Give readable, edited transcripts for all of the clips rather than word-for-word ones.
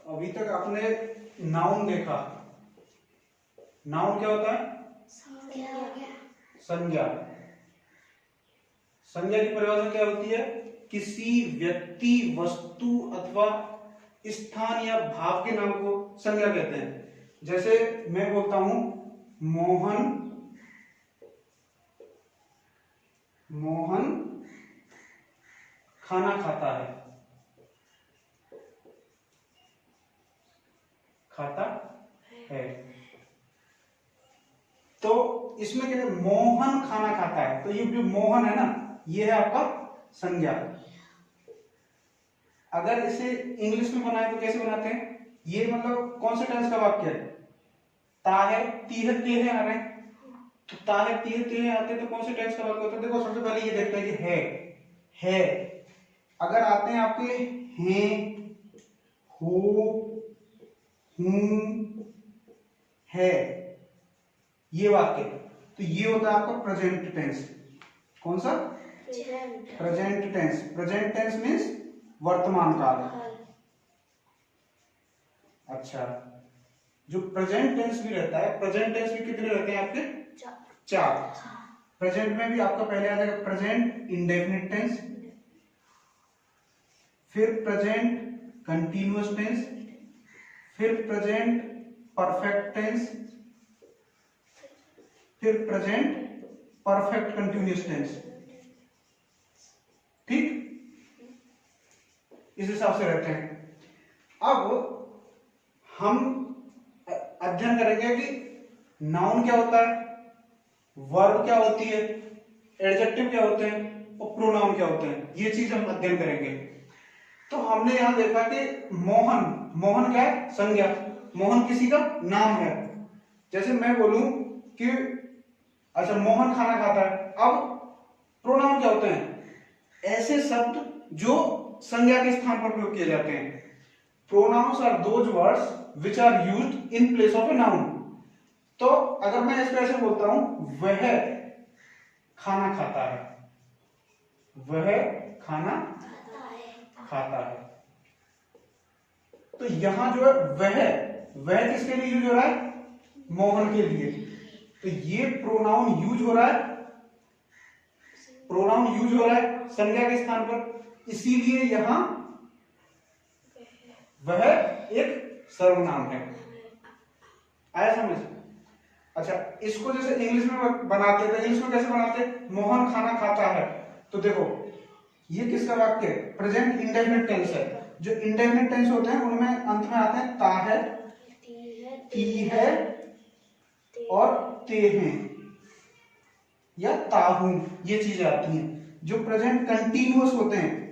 अभी तक आपने नाउन देखा। नाउन क्या होता है? संज्ञा। संज्ञा की परिभाषा क्या होती है? किसी व्यक्ति, वस्तु अथवा स्थान या भाव के नाम को संज्ञा कहते हैं। जैसे मैं बोलता हूं मोहन खाना खाता है, खाता है। तो इसमें क्या है? मोहन खाना खाता है, तो ये जो मोहन है ना, ये है आपका संज्ञा। अगर इसे इंग्लिश में बनाए तो कैसे बनाते हैं? ये मतलब कौन से टेंस का वाक्य है? ता है, ती है, ते है आ रहे हैं, तो ता है, ती है, ते है आते हैं, तो कौन से टेंस का वाक्य होता है? देखो सबसे पहले ये देखते हैं कि है। अगर आते हैं आपके हैं, हो, हूं, है, ये वाक्य, तो ये होता है आपका प्रेजेंट टेंस। कौन सा? Present tense. Present tense means वर्तमान काल। अच्छा, जो प्रेजेंट टेंस भी रहता है, प्रेजेंट टेंस भी कितने रहते हैं आपके? 4। प्रेजेंट में भी आपका पहले आ जाएगा प्रेजेंट इंडेफिनिट टेंस, फिर प्रेजेंट कंटिन्यूअस टेंस, फिर प्रेजेंट परफेक्ट टेंस, फिर प्रेजेंट परफेक्ट कंटिन्यूअस टेंस। ठीक, इस हिसाब से रहते हैं। अब हम अध्ययन करेंगे कि नाउन क्या होता है, वर्ब क्या होती है, एडजेक्टिव क्या होते हैं और प्रोनाउन क्या होते हैं। ये चीज हम अध्ययन करेंगे। तो हमने यहां देखा कि मोहन क्या है? संज्ञा। मोहन किसी का नाम है। जैसे मैं बोलूं कि अच्छा मोहन खाना खाता है, अब प्रोनाउन क्या होते हैं? ऐसे शब्द जो संज्ञा के स्थान पर प्रयोग किए जाते हैं। Pronouns are those words which are used in place of a noun. तो अगर मैं इसको ऐसे बोलता हूं, वह खाना खाता है, वह खाना खाता है, तो यहां जो है वह किसके लिए यूज हो रहा है? मोहन के लिए। तो ये प्रोनाउन यूज हो रहा है, संज्ञा के स्थान पर, इसीलिए यहां वह एक सर्वनाम है। आया समझ? अच्छा, इसको जैसे इंग्लिश में बनाते हैं, तो इंग्लिश में कैसे बनाते हैं? मोहन खाना खाता है। तो देखो ये किसका वाक्य है? प्रेजेंट इंडेफिनिट टेंस है। जो इंडेफिनिट टेंस होते हैं उनमें अंत में आते हैं ता है, ती है और ते हैं या ताहू, ये चीजें आती हैं। जो प्रेजेंट कंटिन्यूअस होते हैं,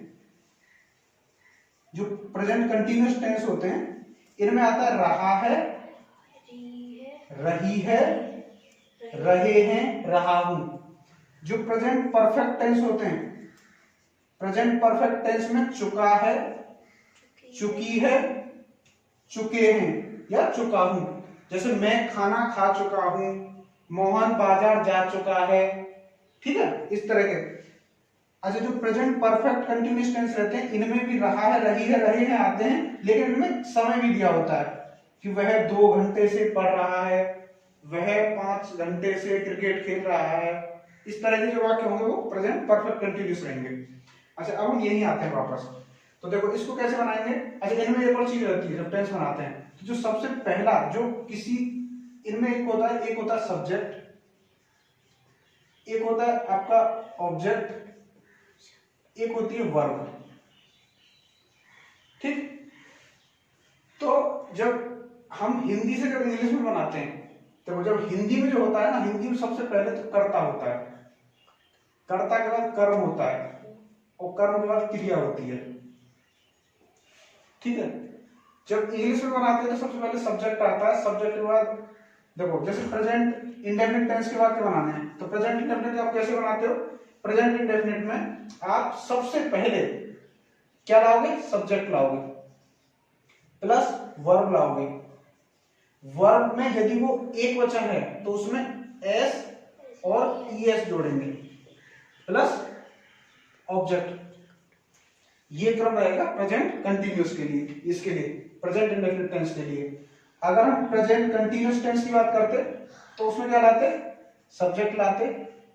जो प्रेजेंट कंटिन्यूअस टेंस होते हैं, इनमें आता है रहा है, रही है, रहे हैं, रहा हूं। जो प्रेजेंट परफेक्ट टेंस होते हैं, प्रेजेंट परफेक्ट टेंस में चुका है, चुकी है, चुके हैं या चुका हूं। जैसे मैं खाना खा चुका हूं, मोहन बाजार जा चुका है। ठीक है, इस तरह के। अच्छा, जो प्रेजेंट परफेक्ट कंटिन्यूअस टेंस रहते हैं, इनमें भी रहा है, रही है, रहे हैं आते हैं, लेकिन इनमें समय भी दिया होता है कि वह 2 घंटे से पढ़ रहा है, वह 5 घंटे से क्रिकेट खेल रहा है। इस तरह के जो वाक्य होंगे वो प्रेजेंट परफेक्ट कंटिन्यूअस रहेंगे। अच्छा, अब हम यही आते हैं वापस। तो देखो इसको कैसे बनाएंगे? अच्छा, इनमें एक और चीज रहती है जब टेंस बनाते हैं, तो जो सबसे पहला जो किसी इनमें एक होता है सब्जेक्ट, एक होता है आपका ऑब्जेक्ट, एक होती है वर्ब। ठीक, तो जब हम हिंदी से जब इंग्लिश में बनाते हैं, तो जब हिंदी में जो होता है ना, हिंदी में सबसे पहले तो कर्ता होता है, कर्ता के बाद कर्म होता है और कर्म के बाद क्रिया होती है। ठीक है, जब इंग्लिश में बनाते हैं तो सबसे पहले सब्जेक्ट आता है, सब्जेक्ट के बाद देखो जैसे प्रेजेंट इंडेफिनिट टेंस के वाक्य बनाने हैं, तो प्रेजेंट इंडेफिनिट आप कैसे बनाते हो? प्रेजेंट इंडेफिनिट में आप सबसे पहले क्या लाओगे? सब्जेक्ट लाओगे प्लस वर्ब लाओगे। वर्ब में यदि वो एक वचन है तो उसमें एस और ईएस जोड़ेंगे प्लस ऑब्जेक्ट। ये क्रम रहेगा प्रेजेंट कंटिन्यूअस के लिए, इसके लिए प्रेजेंट इंडेफिनिट टेंस के लिए। अगर हम प्रेजेंट कंटिन्यूअस टेंस की बात करते तो उसमें क्या लाते, सब्जेक्ट लाते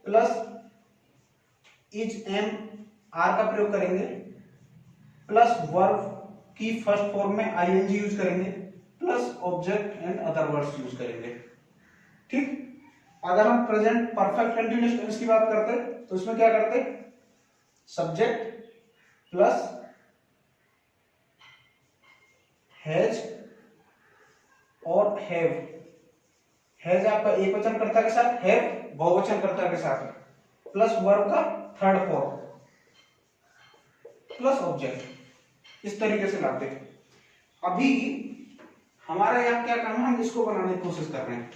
प्लस इज एम आर का प्रयोग करेंगे, प्लस वर्ब की फर्स्ट फॉर्म में आईएनजी यूज करेंगे, plus object and other words use करेंगे। ठीक। अगर हम प्रेजेंट परफेक्ट कंटिन्यूअस टेंस की बात करते तो उसमें क्या करते, सब्जेक्ट प्लस हैज और हैव, हैज आपका एक वचन कर्ता के साथ, हैव बहुवचन कर्ता के साथ, प्लस वर्ब का थर्ड फॉर्म प्लस ऑब्जेक्ट, इस तरीके से लाते। अभी हमारा यहाँ क्या काम है, हम इसको बनाने की कोशिश कर रहे हैं,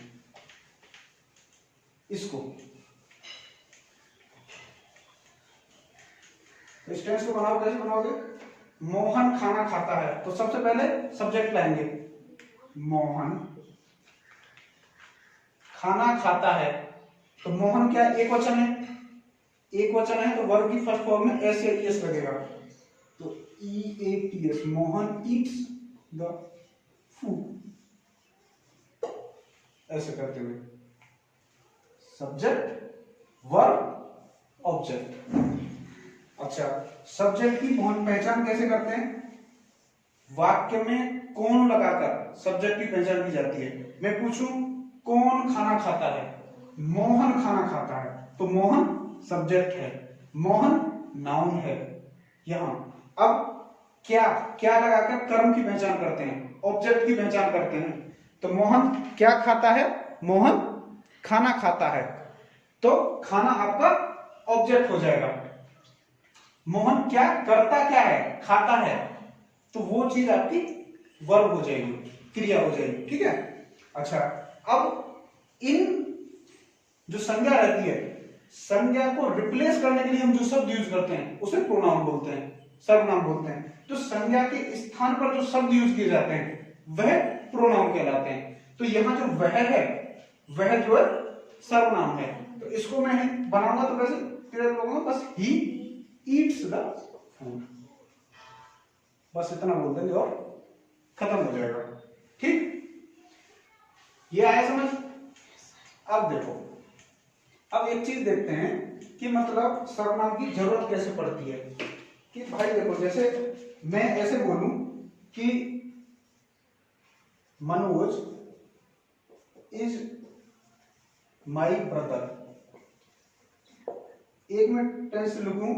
इसको इस टेंस को बनाओ, कैसे बनाओगे, मोहन खाना खाता है, तो सबसे पहले सब्जेक्ट लाएंगे, मोहन खाना खाता है, तो मोहन क्या एक वचन है, एक वचन है तो वर्ब की फर्स्ट फॉर्म में एस या ईएस लगेगा, तो EATS, Mohan eats the food, ऐसे करते हुए सब्जेक्ट वर्ब ऑब्जेक्ट। अच्छा, सब्जेक्ट की पहचान कैसे करते हैं, वाक्य में कौन लगाकर सब्जेक्ट की पहचान की जाती है। मैं पूछूं कौन खाना खाता है, मोहन खाना खाता है, तो मोहन सब्जेक्ट है, मोहन नाउन है। यहां अब क्या क्या लगाकर कर्म की पहचान करते हैं, ऑब्जेक्ट की पहचान करते हैं, तो मोहन क्या खाता है, मोहन खाना खाता है, तो खाना आपका ऑब्जेक्ट हो जाएगा। मोहन क्या करता, क्या है, खाता है, तो वो चीज आपकी वर्ब हो जाएगी, क्रिया हो जाएगी। ठीक है। अच्छा, अब इन जो संज्ञा रहती है, संज्ञा को रिप्लेस करने के लिए हम जो शब्द यूज करते हैं उसे प्रोनाउन बोलते हैं, सर्वनाम बोलते हैं। तो संज्ञा के स्थान पर जो शब्द यूज किए जाते हैं वह प्रोनाउन कहलाते हैं। तो यहां जो वह है, वह जो है सर्वनाम है, तो इसको मैं बनाऊंगा तो कैसे क्लियर करूंगा, बस ही ईट्स द फूड, बस इतना बोल देंगे और खत्म हो जाएगा। ठीक, ये आया समझ। अब देखो, अब एक चीज देखते हैं कि मतलब सर्वनाम की जरूरत कैसे पड़ती है। कि भाई देखो, जैसे मैं ऐसे बोलूं कि मनोज इज माई ब्रदर, एक मिनट टेंस लिखूं,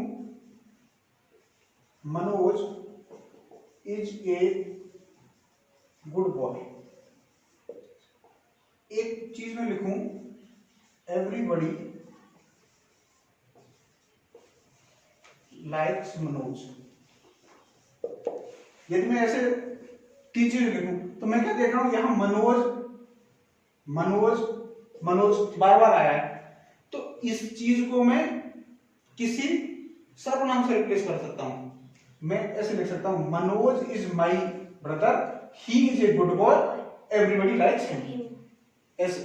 Manoj is a good boy, एक चीज में लिखूं एवरीबडी लाइक्स मनोज। यदि मैं ऐसे तीन चीज लिखूं तो मैं क्या देख रहा हूं, यहां मनोज मनोज मनोज बार बार आया है, तो इस चीज को मैं किसी सर्वनाम से रिप्लेस कर सकता हूं। मैं ऐसे लिख सकता हूं, Manoj is my brother, he is a good boy, everybody likes him, ऐसे।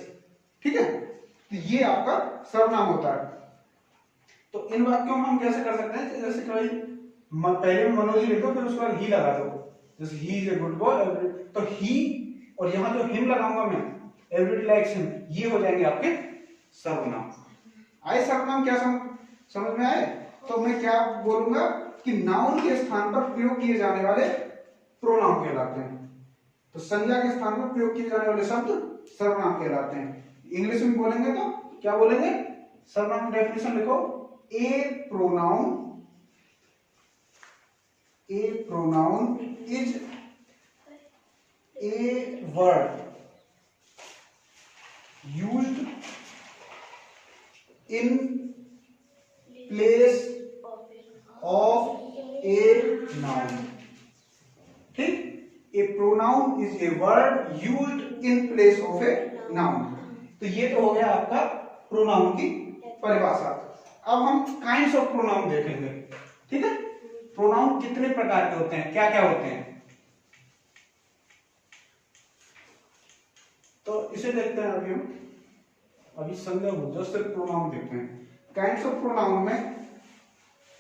ठीक है, तो ये आपका सर्वनाम होता है। तो इन वाक्यों में हम कैसे कर सकते हैं, जैसे कोई पहले में मनोज ही लिखो, फिर उसके बाद ही लगा दो, जैसे he is a good boy, तो ही और यहां जो हिम लगाऊंगा मैं, एवरीबडी लाइक्स हिम, ये हो जाएंगे आपके सर्वनाम। आए सर्वनाम क्या समझ में आए। तो मैं क्या बोलूंगा कि नाउन के स्थान पर प्रयोग किए जाने वाले प्रोनाउन कहलाते हैं। तो संज्ञा के स्थान पर प्रयोग किए जाने वाले शब्द सर्वनाम कहलाते हैं। इंग्लिश में बोलेंगे तो क्या बोलेंगे, सर्वनाम की डेफिनेशन लिखो, a pronoun is a word used in place of a noun. ठीक, a pronoun is a word used in place of a noun. तो ये तो हो गया आपका प्रोनाउन की परिभाषा। अब हम काइंड्स ऑफ प्रोनाउन देखेंगे। ठीक है, प्रोनाउन कितने प्रकार के होते हैं, क्या क्या होते हैं, तो इसे देखते हैं। अभी संज्ञा हो जो सिर्फ प्रोनाउन देखते हैं। काइंड्स ऑफ प्रोनाउन में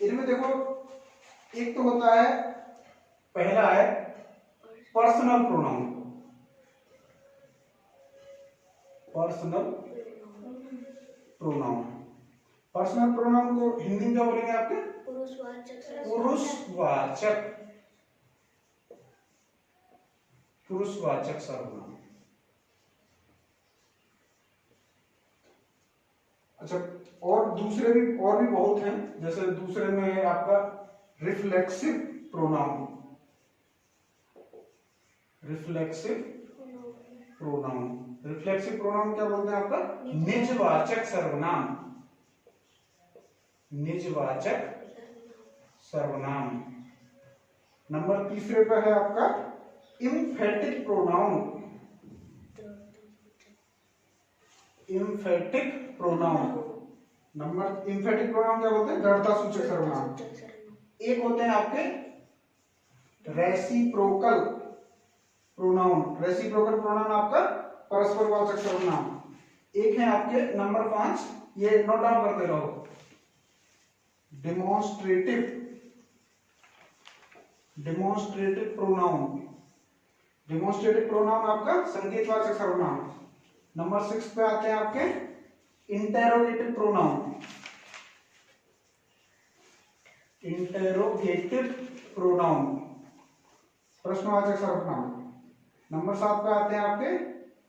इनमें देखो एक तो होता है, पहला है personal pronoun. Personal pronoun, personal pronoun को हिंदी में क्या बोलेंगे आपके? पुरुषवाचक। पुरुषवाचक सर्वनाम। अच्छा, और दूसरे भी, और भी बहुत हैं। जैसे दूसरे में है आपका reflexive pronoun. Reflexive pronoun, reflexive pronoun क्या बोलते हैं आपका? निजवाचक सर्वनाम। निजवाचक सर्वनाम। नंबर तीसरे पर है आपका emphatic pronoun. Emphatic pronoun, number emphatic pronoun क्या बोलते हैं? दृढ़ता सूचक सर्वनाम। एक होते हैं आपके रेसिप्रोकल प्रोनाउन। रेसिप्रोकल प्रोनाउन आपका परस्परवाचक सर्वनाम। एक है आपके नंबर 5, ये नोट डाउन करते रहो, डेमोन्स्ट्रेटिव प्रोनाउन। डेमोन्स्ट्रेटिव प्रोनाउन आपका संकेतवाचक सर्वनाम। नंबर 6 पे आते हैं आपके इंटेरोगेटिव प्रोनाउन। इंटेरोगेटिव प्रोनाउन, प्रश्नवाचक सर्वनाम। नंबर 7 पे आते हैं आपके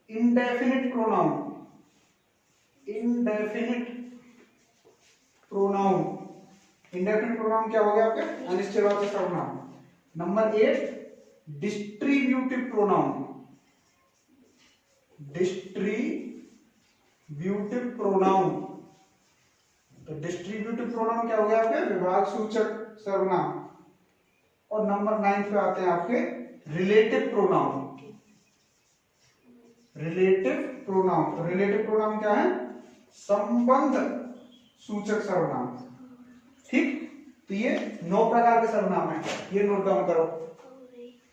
indefinite pronoun. Indefinite pronoun, indefinite pronoun क्या हो गया आपके? अनिश्चयवाचक सर्वनाम। Number 8 distributive pronoun. Distributive pronoun, तो डिस्ट्रीब्यूटिव प्रोनाउन क्या हो गया आपके? विभाग सूचक सर्वनाम। और नंबर 9 पे आते हैं आपके रिलेटिव प्रोनाउन। रिलेटिव प्रोनाउन, तो रिलेटिव प्रोनाउन क्या है? संबंध सूचक सर्वनाम। ठीक, तो ये 9 प्रकार के सर्वनाम है, ये नोट डाउन करो,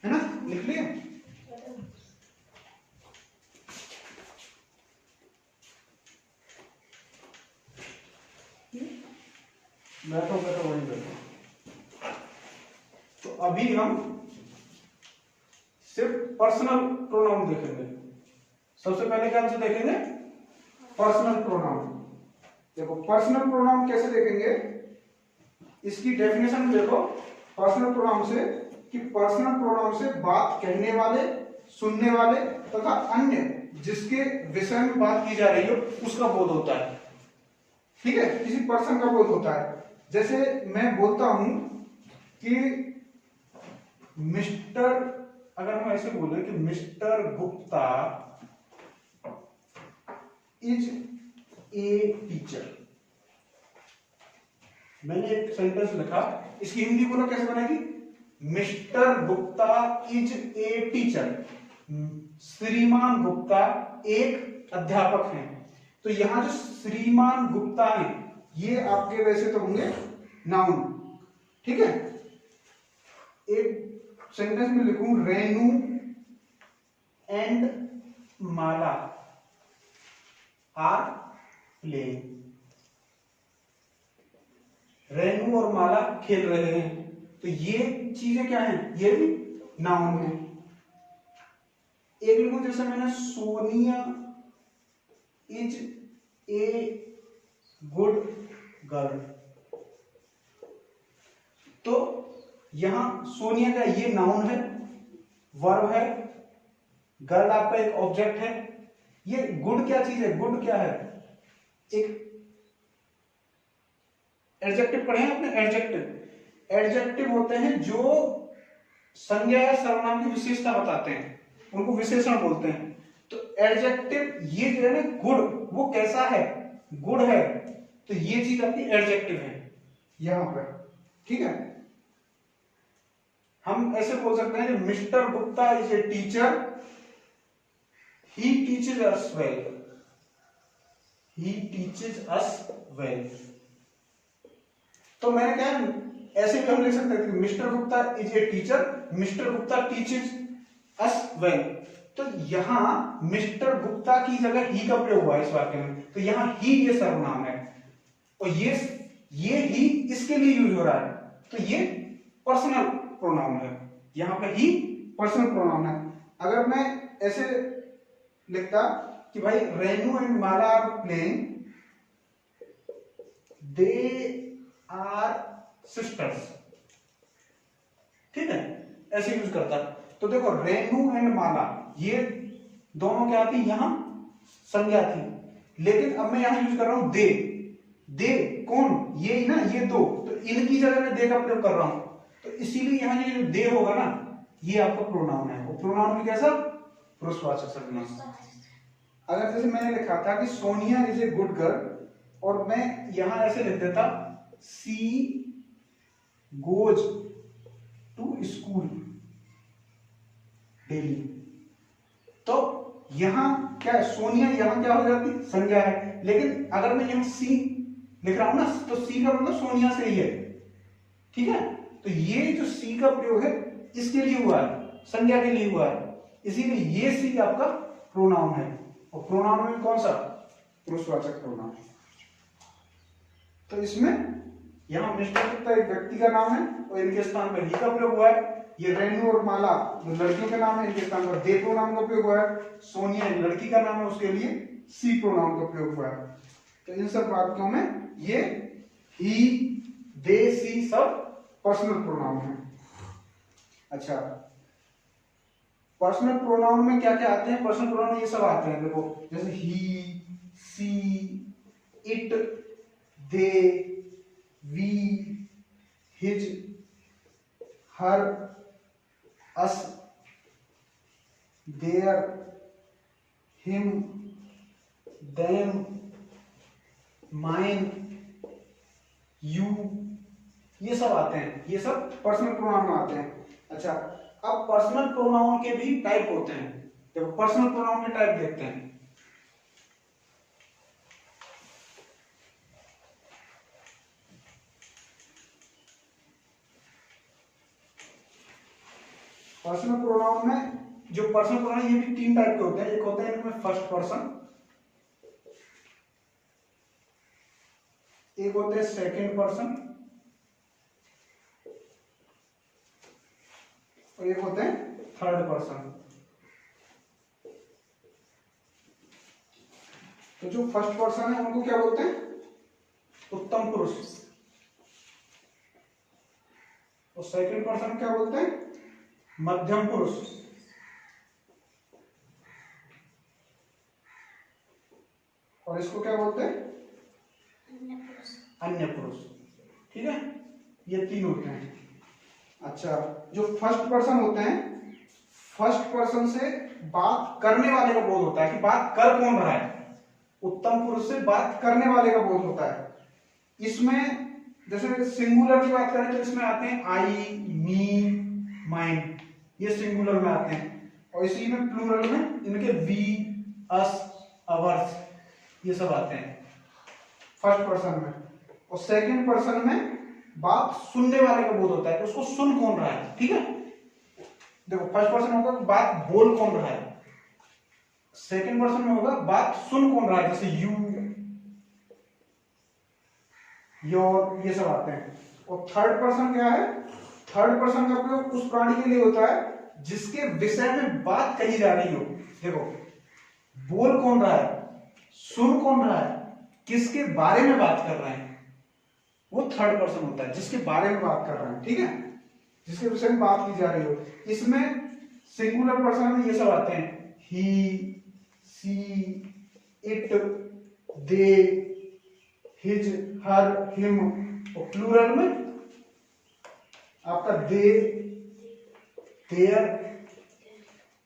है ना? लिख लिया? बैठो वहीं बैठो। तो अभी हम सिर्फ पर्सनल प्रोनाउन देखेंगे। सबसे पहले क्या हमसे देखेंगे? Personal pronoun. देखो पर्सनल प्रोनाउन कैसे देखेंगे, इसकी डेफिनेशन देखो पर्सनल प्रोनाउन से, कि पर्सनल प्रोनाउन से बात कहने वाले, सुनने वाले तथा अन्य जिसके विषय में बात की जा रही हो उसका बोध होता है। ठीक है, किसी पर्सन का बोध होता है। जैसे मैं बोलता हूं कि मिस्टर, अगर हम ऐसे बोले कि mister Gupta is a teacher, मैंने एक सेंटेंस लिखा, इसकी हिंदी बोलो कैसे बनेगी? Mister Gupta is a teacher. श्रीमान गुप्ता एक अध्यापक हैं। तो यहां जो श्रीमान गुप्ता है ये आपके वैसे तो होंगे नाउन। ठीक है, एक सेंटेंस में लिखूं Renu and Mala are playing. Renu और माला खेल रहे हैं, तो ये चीजें क्या हैं? ये भी नाउन है। एक लिखूं जैसे मैंने Sonia is a good girl, तो यहां सोनिया का ये नाउन है, वर्ब है, गर्ल आपका एक ऑब्जेक्ट है। ये गुड क्या चीज है? गुड क्या है? एक एडजेक्टिव पढ़े हैं आपने? एडजेक्टिव, एडजेक्टिव होते हैं जो संज्ञा या सर्वनाम की विशेषता बताते हैं, उनको विशेषण बोलते हैं। तो एडजेक्टिव ये जो है ना गुड, वो कैसा है? गुड है, तो ये चीज आपकी एडजेक्टिव है यहां पर। ठीक है, हम ऐसे बोल सकते हैं कि mister Gupta is a teacher, he teaches us well, he teaches us well. तो मैंने क्या ऐसे भी हम लिख सकते हैं, mister Gupta is a teacher, mister Gupta teaches us well. तो यहां मिस्टर गुप्ता की जगह ही का प्रयोग हुआ है इस वाक्य में, तो यहां ही ये सर्वनाम है, और ये ही इसके लिए यूज हो रहा है, तो ये पर्सनल प्रोनाउन है, यहाँ पे ही पर्सनल प्रोनाउन है। अगर मैं ऐसे लिखता कि भाई Renu and Mala are playing, they are sisters, ठीक है, ऐसे यूज करता। तो देखो रेनू एंड माला ये दोनों क्या थी, यहां संज्ञा थी, लेकिन अब मैं यहां यूज कर रहा हूं दे। दे कौन, ये ना, ये दो, तो इनकी जगह मैं दे का प्रयोग कर रहा हूं, तो इसीलिए यहां ये जो दे होगा ना, ये आपका प्रोनाउन है। वो प्रोनाउन भी कैसा, पुरुषवाचक सर्वनाम। अगर जैसे मैंने लिखा था कि Sonia is a good girl, और मैं यहां ऐसे लिख देता she goes to school daily, तो यहां क्या है, सोनिया यहां क्या हो जाती, संज्ञा है। लेकिन अगर मैं यहां सी लिख रहा हूं ना, तो सी का मतलब सोनिया से ही है, ठीक है। तो ये जो सी का प्रयोग है इसके लिए हुआ है, संज्ञा के लिए हुआ है, इसीलिए ये सी आपका प्रोनाउन है। और प्रोनाउन में कौन सा, पुरुषवाचक प्रोनाउन। तो इसमें यहां मिस्टर गुप्ता एक व्यक्ति का नाम है और इनके स्थान पर ही का प्रयोग हुआ है। ये रेनू और माला जो लड़कियों के नाम है, इनके स्थान पर दे प्रोनाउन का प्रयोग हुआ है। सोनिया लड़की का नाम है, उसके लिए सी प्रोनाउन का प्रयोग हुआ है। तो इन सब वाक्यों में ये ही, दे, सी सब पर्सनल प्रोनाउन है। अच्छा, पर्सनल प्रोनाउन में क्या क्या आते हैं, पर्सनल प्रोनाउन ये सब आते हैं, देखो जैसे he, she, it, they, we, his, her, us, their, him, them, mine, you, ये सब आते हैं, ये सब पर्सनल प्रोनाउन में आते हैं। अच्छा, अब पर्सनल प्रोनाउन के भी टाइप होते हैं। देखो पर्सनल प्रोनाउन के टाइप देखते हैं। पर्सनल प्रोनाउन में जो पर्सनल प्रोनाउन, ये भी तीन टाइप के होते हैं। एक होते हैं इनमें फर्स्ट पर्सन, एक होते हैं सेकंड पर्सन, और एक होते हैं थर्ड पर्सन। तो जो फर्स्ट पर्सन है उनको क्या बोलते हैं, उत्तम पुरुष, और सेकंड पर्सन क्या बोलते हैं, मध्यम पुरुष, और इसको क्या बोलते हैं, अन्य पुरुष, ठीक है। ये तीन होते हैं। अच्छा, जो फर्स्ट पर्सन होते हैं, फर्स्ट पर्सन से बात करने वाले का बोध होता है कि बात कर कौन रहा है। उत्तम पुरुष से बात करने वाले का बोध होता है। इसमें जैसे सिंगुलर की बात करें तो इसमें आते हैं आई, मी, माइन, ये सिंगुलर में आते हैं। और इसी में प्लूरल में इनके वी, अस, अवर्स, ये सब आते हैं फर्स्ट पर्सन में। और सेकंड पर्सन में बात सुनने वाले का बोध होता है, उसको सुन कौन रहा है, ठीक है। देखो फर्स्ट पर्सन होगा बात बोल कौन रहा है, सेकंड पर्सन में होगा बात सुन कौन रहा है, जैसे यू, योर, ये सब आते हैं। और थर्ड पर्सन क्या है, थर्ड पर्सन का प्रयोग उस प्राणी के लिए होता है जिसके विषय में बात कही जा रही हो। देखो बोल कौन रहा है, सुन कौन रहा है, किसके बारे में बात कर रहे हैं, वो थर्ड पर्सन होता है, जिसके बारे में बात कर रहे हैं, ठीक है, जिसके विषय में बात की जा रही हो। इसमें सिंगुलर पर्सन में ये सब आते हैं, he, she, it, they, his, her, him. और प्लूरल में आपका दे, देयर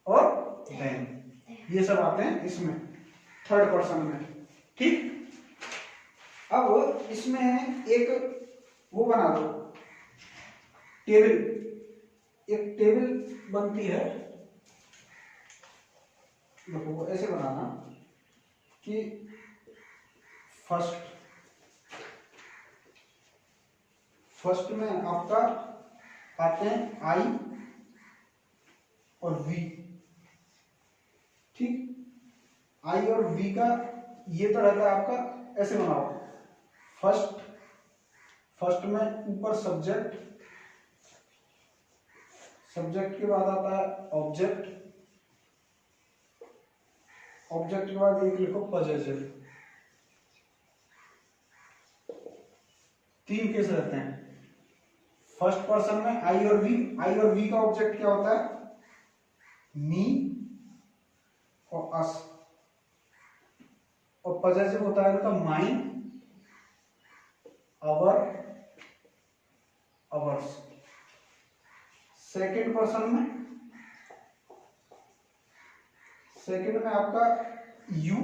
और देम, ये सब आते हैं इसमें थर्ड पर्सन में, ठीक। अब इसमें एक वो बना दो टेबल, एक टेबल बनती है, देखो ऐसे बनाना कि फर्स्ट में आपका आते हैं आई और वी, ठीक। आई और वी का ये तो रहता है आपका, ऐसे बनाओ, फर्स्ट में ऊपर सब्जेक्ट, सब्जेक्ट के बाद आता है ऑब्जेक्ट, ऑब्जेक्ट के बाद एक लिखो पजेसिव। 3 केस रहते हैं। फर्स्ट पर्सन में आई और वी, आई और वी का ऑब्जेक्ट क्या होता है? मी और अस, और पजेसिव होता है उनका माइन, अवर, अवर्स। सेकेंड पर्सन में, सेकेंड में आपका यू,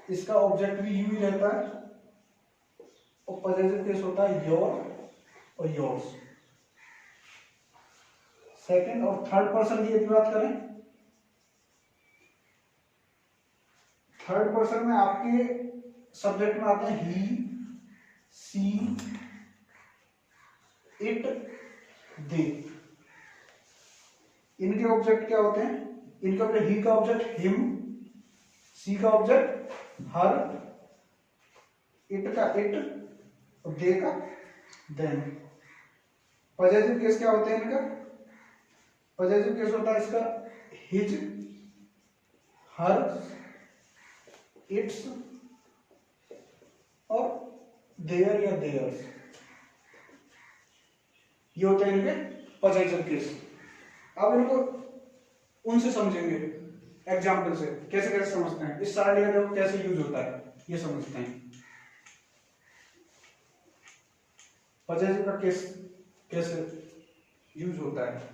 इसका ऑब्जेक्ट भी यू ही रहता है, और पजेसिव केस होता है योर और योर्स। सेकेंड और थर्ड पर्सन की यदि बात करें, थर्ड पर्सन में आपके सब्जेक्ट में आते हैं ही, सी, इट, दे। इनके ऑब्जेक्ट क्या होते हैं? इनका ऑब्जेक्ट, ही का ऑब्जेक्ट हिम, सी का ऑब्जेक्ट हर, इट का इट और दे का देन। पजेसिव केस क्या होते हैं इनका? पजेसिव केस होता है इसका हिज, हर, इट्स और देयर या देयर्स। ये होते हैं इनके पजेसिव केस। अब इनको उनसे समझेंगे एग्जाम्पल से, कैसे कैसे समझते हैं, इस सारे का कैसे यूज होता है ये समझते हैं। पजेसिव का केस कैसे यूज होता है।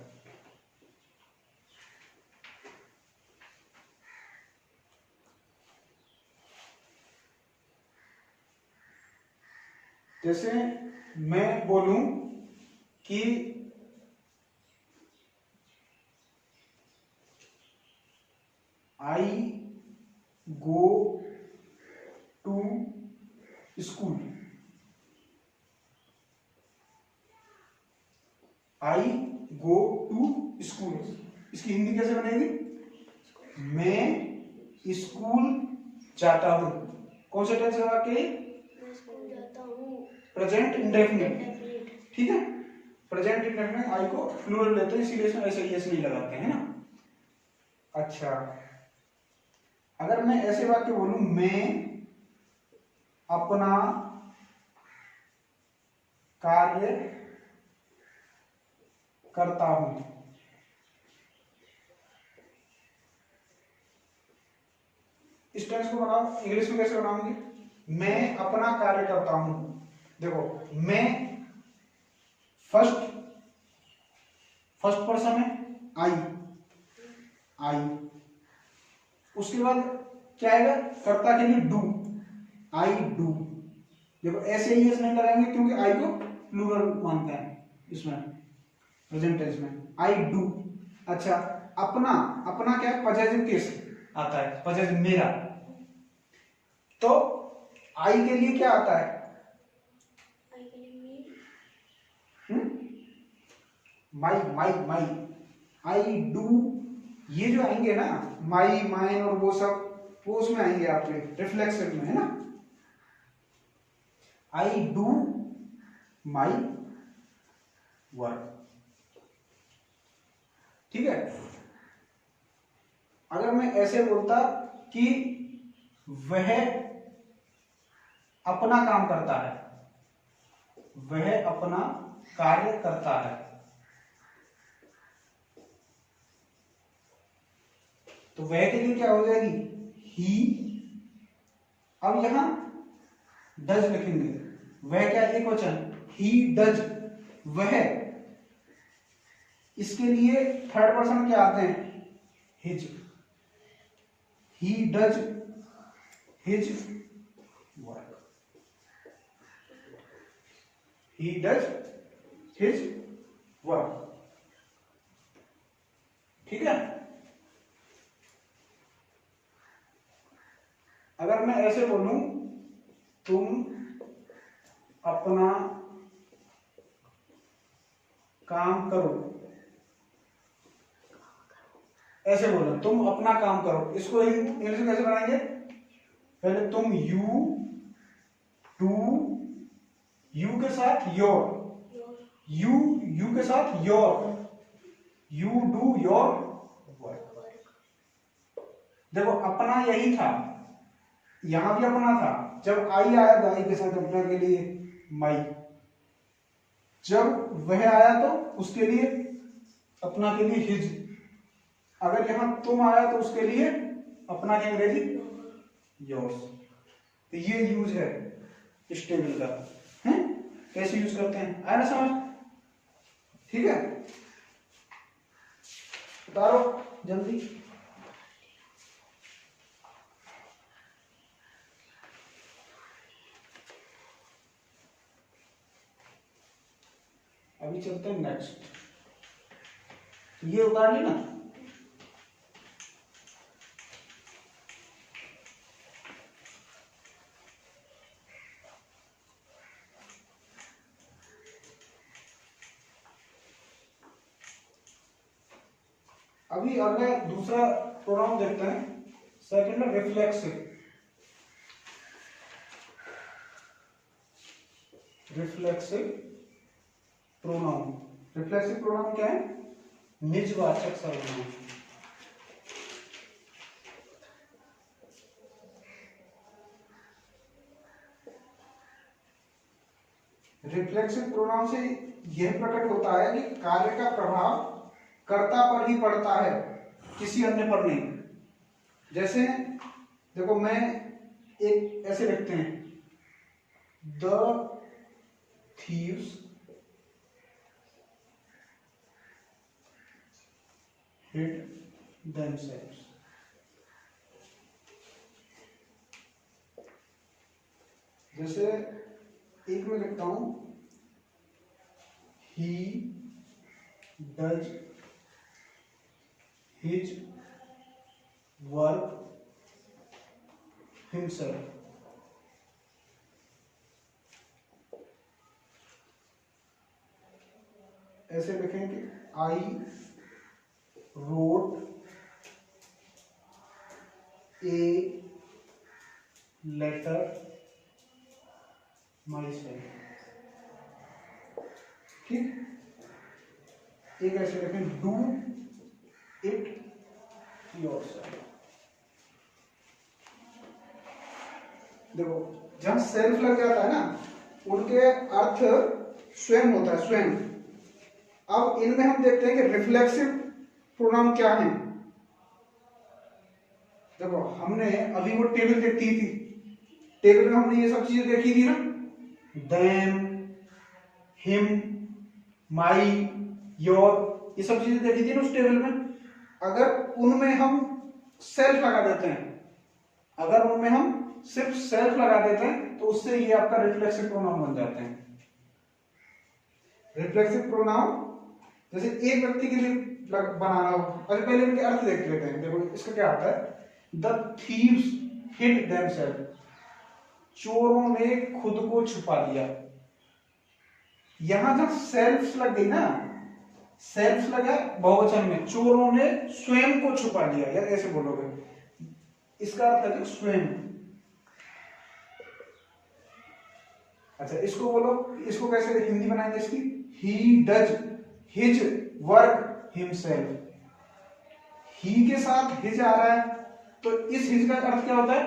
जैसे मैं बोलूं कि I go to school, I go to school, इसकी हिंदी कैसे बनेगी? मैं स्कूल जाता हूं। कौन से टेंस लगा के? मैं स्कूल जाता हूँ। प्रेजेंट इंडेफिनिट, ठीक है। प्रेजेंट इंडेफिनिट आई को प्लूरल लेते हैं, इसीलिए इसमें ऐसे यस नहीं लगाते हैं ना। अच्छा, अगर मैं ऐसे वाक्य बोलूं, मैं अपना कार्य करता हूं, इस टेंस को बनाओ, इंग्लिश में कैसे बनाऊंगी? मैं अपना कार्य करता हूं। देखो, मैं फर्स्ट पर्सन है, आई, आई, उसके बाद क्या आएगा? कर्ता के लिए डू, आई डू। देखो ऐसे ही नहीं लगाएंगे क्योंकि आई को प्लूरल मानते हैं इसमें, प्रेजेंट टेंस में, आई डू। अच्छा, अपना, अपना क्या है? पजेसिव केस आता है, पजेसिव मेरा। तो आई के लिए क्या आता है? आई के लिए माई, माई, माई, आई डू। ये जो आएंगे ना, माई, माइन और वो सब, वो उसमें आएंगे आपके रिफ्लेक्सिव में, है ना। आई डू माई वर्क, ठीक है। अगर मैं ऐसे बोलता कि वह अपना काम करता है, वह अपना कार्य करता है, तो वह के लिए क्या हो जाएगी? ही। अब यहां डज लिखेंगे, वह क्या एक वचन, ही डज, वह। इसके लिए थर्ड पर्सन क्या आते हैं? His, he does his work, he does his work, ठीक है। अगर मैं ऐसे बोलूं, तुम अपना काम करो, ऐसे बोलो, तुम अपना काम करो। इसको इंग्लिश में कैसे बनाएंगे? पहले तुम यू, टू, यू के साथ योर, यू के साथ your, you do your work. देखो अपना यही था, यहां भी अपना था, जब आई आया दाई के साथ अपना के लिए माई, जब वह आया तो उसके लिए अपना के लिए हिज, अगर यहां तुम आया तो उसके लिए अपना की अंग्रेजी योर्स। तो ये यूज है इस टेबल का, है कैसे यूज करते हैं, आया ना समझ? ठीक है, उतारो जल्दी। अभी चलते हैं नेक्स्ट, ये उतार ली ना। अभी अगला दूसरा प्रोनाउन देखते हैं, सेकंड है reflexive. Reflexive pronoun, reflexive pronoun क्या है? निजवाचक सर्वनाम। रिफ्लेक्सिव प्रोनाउन से यह प्रकट होता है कि कार्य का प्रभाव कर्ता पर ही पड़ता है, किसी अन्य पर नहीं। जैसे देखो मैं एक ऐसे लिखते हैं, द thieves hid themselves। जैसे एक में लिखता हूं, he does his work himself। ऐसे लिखेंगे, I wrote a letter myself. ठीक, एक ऐसे लिखें, डू इट योरसेल्फ। देखो जहां सेल्फ लग जाता है ना, उनके अर्थ स्वयं होता है, स्वयं। अब इनमें हम देखते हैं कि रिफ्लेक्सिव प्रोनाउन क्या है। देखो हमने अभी वो टेबल देखी थी, टेबल में हमने ये सब चीजें देखी थी ना, देम, हिम, माई, योर, ये सब चीजें देखी थी ना उस टेबल में। अगर उनमें हम सेल्फ लगा देते हैं, अगर उनमें हम सिर्फ सेल्फ लगा देते हैं, तो उससे ये आपका रिफ्लेक्सिव प्रोनाउन बन जाते हैं। रिफ्लेक्सिव प्रोनाउन जैसे एक व्यक्ति के लिए बनाना हो, अच्छा पहले इनके अर्थ देख लेते हैं। देखो इसका क्या आता है, द थीव्स हिड देमसेल्फ, चोरों ने खुद को छुपा लिया। यहां जब सेल्फ लग गई ना, सेल्फ लगा बहुवचन में, चोरों ने स्वयं को छुपा लिया, यार ऐसे बोलोगे, इसका अर्थ है स्वयं। अच्छा इसको बोलो, इसको कैसे हिंदी बनाएंगे इसकी, he does his work himself. He के साथ हिज आ रहा है, तो इस हिज का अर्थ क्या होता है,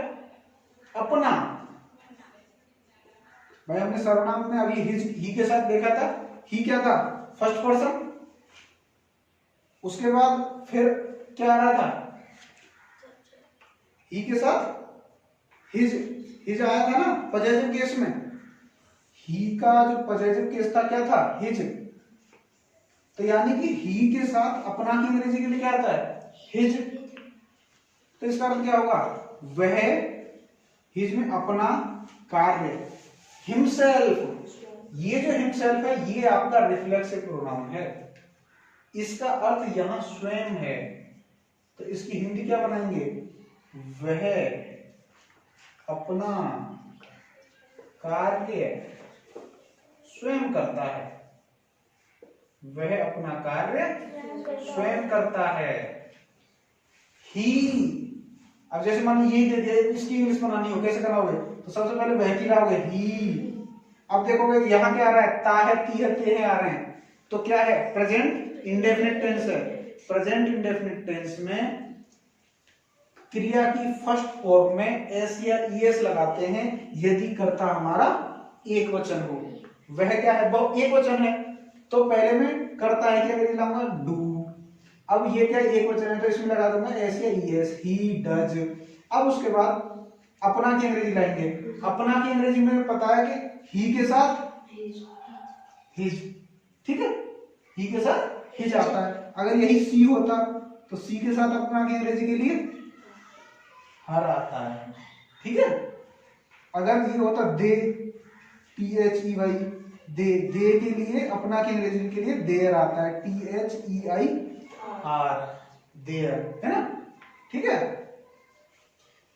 अपना। भाई हमने सर्वनाम में अभी हिज ही के साथ देखा था, ही क्या था, फर्स्ट पर्सन। उसके बाद फिर क्या आ रहा था, ही के साथ हिज, हिज आया था ना पजेसिव केस में। ही का जो पजेसिव केस था क्या था, हिज। तो यानी कि ही के साथ अपना की अंग्रेजी के लिए क्या आता है, हिज। तो इसका अर्थ क्या होगा, वह, हिज में अपना कार्य, हिमसेल्फ। ये जो हिमसेल्फ है ये आपका रिफ्लेक्सिव प्रोनाउन है, इसका अर्थ यहां स्वयं है। तो इसकी हिंदी क्या बनाएंगे, वह अपना कार्य स्वयं करता है, वह अपना कार्य स्वयं करता है। ही, अब जैसे मान लीजिए यही दे दिया, इसकी इंग्लिश बनानी हो, कैसे कराओगे, तो सबसे पहले वह की लाओगे, ही। अब देखोगे यहां क्या आ रहा है, ता है, ती है, ते है आ रहे हैं, तो क्या है, प्रेजेंट इंडेफिनिट टेंस है। प्रेजेंट इंडेफिनिट टेंस में क्रिया की फर्स्ट फॉर्म में एस या ईएस लगाते हैं यदि कर्ता हमारा एक वचन हो। वह क्या है, वो एक वचन है, तो पहले में कर्ता है क्या अंग्रेजी लाऊंगा, डू। अब ये क्या एक वचन है तो इसमें लगा दूंगा एस या ईएस, ही डज। अब उसके बाद अपना की अंग्रेजी लाएंगे। अपना की अंग्रेजी में पता है कि ही के साथ हिज, ठीक है, ही के साथ हिज आता है। अगर यही सी होता तो सी के साथ अपना की अंग्रेजी के लिए हर आता है, ठीक है। अगर ये होता दे, THEY, दे के लिए अपना की अंग्रेजी के लिए देयर आता है, THEIR, देयर, है ना, ठीक है।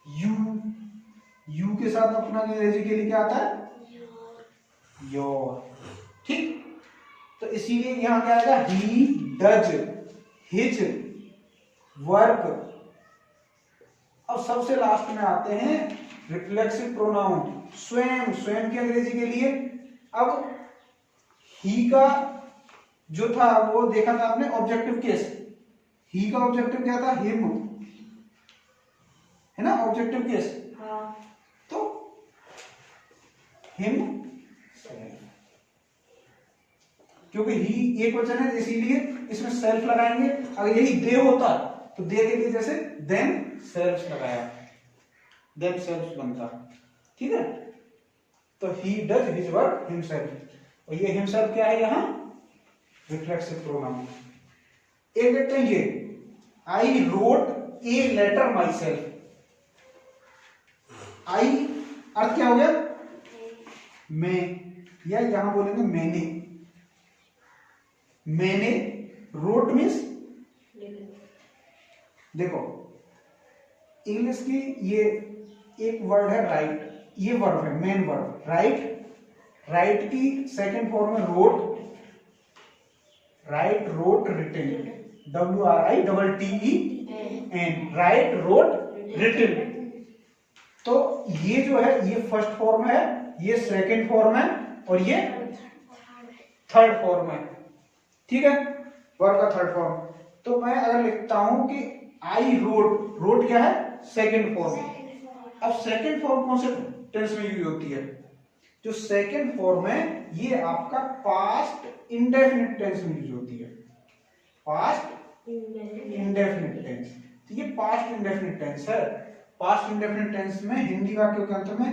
यू के साथ अपना की अंग्रेजी के लिए क्या आता है, योर, ठीक। तो इसीलिए यहां क्या आएगा, ही डज हिज वर्क। अब सबसे लास्ट में आते हैं रिफ्लेक्सिव प्रोनाउन, स्वयं, स्वयं की अंग्रेजी के लिए। अब ही का जो था वो देखा था आपने ऑब्जेक्टिव केस, ही का ऑब्जेक्टिव क्या था, हिम, है ना, ऑब्जेक्टिव केस। तो हिम, क्योंकि ही एक वचन है इसीलिए इसमें सेल्फ लगाएंगे। अगर यही दे होता तो दे के लिए जैसे देम सेल्फ लगाया, देम सेल्फ बनता, ठीक है। तो ही डज हिज वर्क हिमसेल्फ, और ये हिमसेल्फ क्या है यहाँ, रिफ्लेक्सिव प्रोनाउन। एक देखते हैं ये, I wrote a letter myself. I अर्थ क्या हो गया, मैं, या यहां बोलेंगे मैंने। मैंने, रोट मीन्स, देखो इंग्लिश की ये एक वर्ड है राइट, ये वर्ब है, मेन वर्ब राइट। राइट की सेकंड फॉर्म है wrote, write, wrote, written, WRITTEN, write, wrote, written. तो ये जो है ये फर्स्ट फॉर्म है, ये सेकंड फॉर्म है, और ये थर्ड फॉर्म है, ठीक है, वर्ब का थर्ड फॉर्म। तो मैं अगर लिखता हूं कि आई रोट, रोट क्या है, सेकंड फॉर्म। अब सेकंड फॉर्म कौन से टेंस में यूज होती है, जो सेकंड फॉर्म है ये आपका पास्ट इंडेफिनिट टेंस में यूज होती है, पास्ट इंडेफिनिट टेंस। तो ये पास्ट इंडेफिनिट टेंस है। पास्ट इंडेफिनिट टेंस में हिंदी वाक्यों के अंत में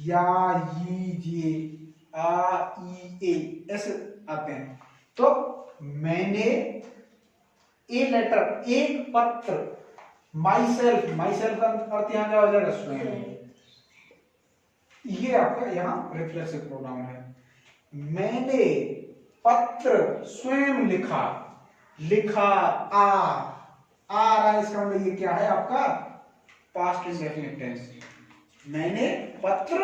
या, ये, आ, ई, ए ऐसे आते हैं। तो मैंने ए लेटर, एक पत्र, माई सेल्फ, माई सेल्फ का अर्थ यहां क्या हो जाएगा, स्वयं। ये आपका यहां रिफ्लेक्सिव प्रोनाउन है। मैंने पत्र स्वयं लिखा, लिखा, आ रहा है, इसका मतलब ये क्या है आपका पास्ट इंडेफिनिट टेंस। मैंने पत्र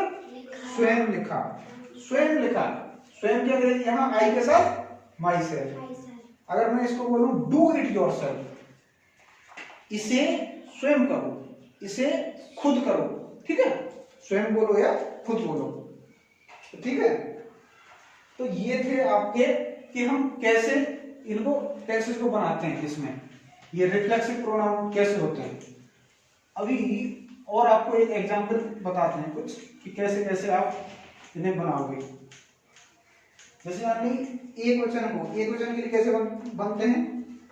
स्वयं लिखा, स्वयं लिखा, स्वयं की अंग्रेजी यहां आई के साथ माई सेल्फ। अगर मैं इसको बोलूं डू इट योरसेल्फ, इसे स्वयं करो, इसे खुद करो, ठीक है, स्वयं बोलो या खुद बोलो, ठीक है। तो ये थे आपके कि हम कैसे इनको टेंसेस को बनाते हैं, इसमें ये रिफ्लेक्सिव प्रोनाउन कैसे होते हैं। अभी और आपको एक एग्जांपल बताते हैं कुछ कि कैसे कैसे आप इन्हें बनाओगे। जैसे आपने एक वचन को, एक वचन के लिए कैसे बनते हैं,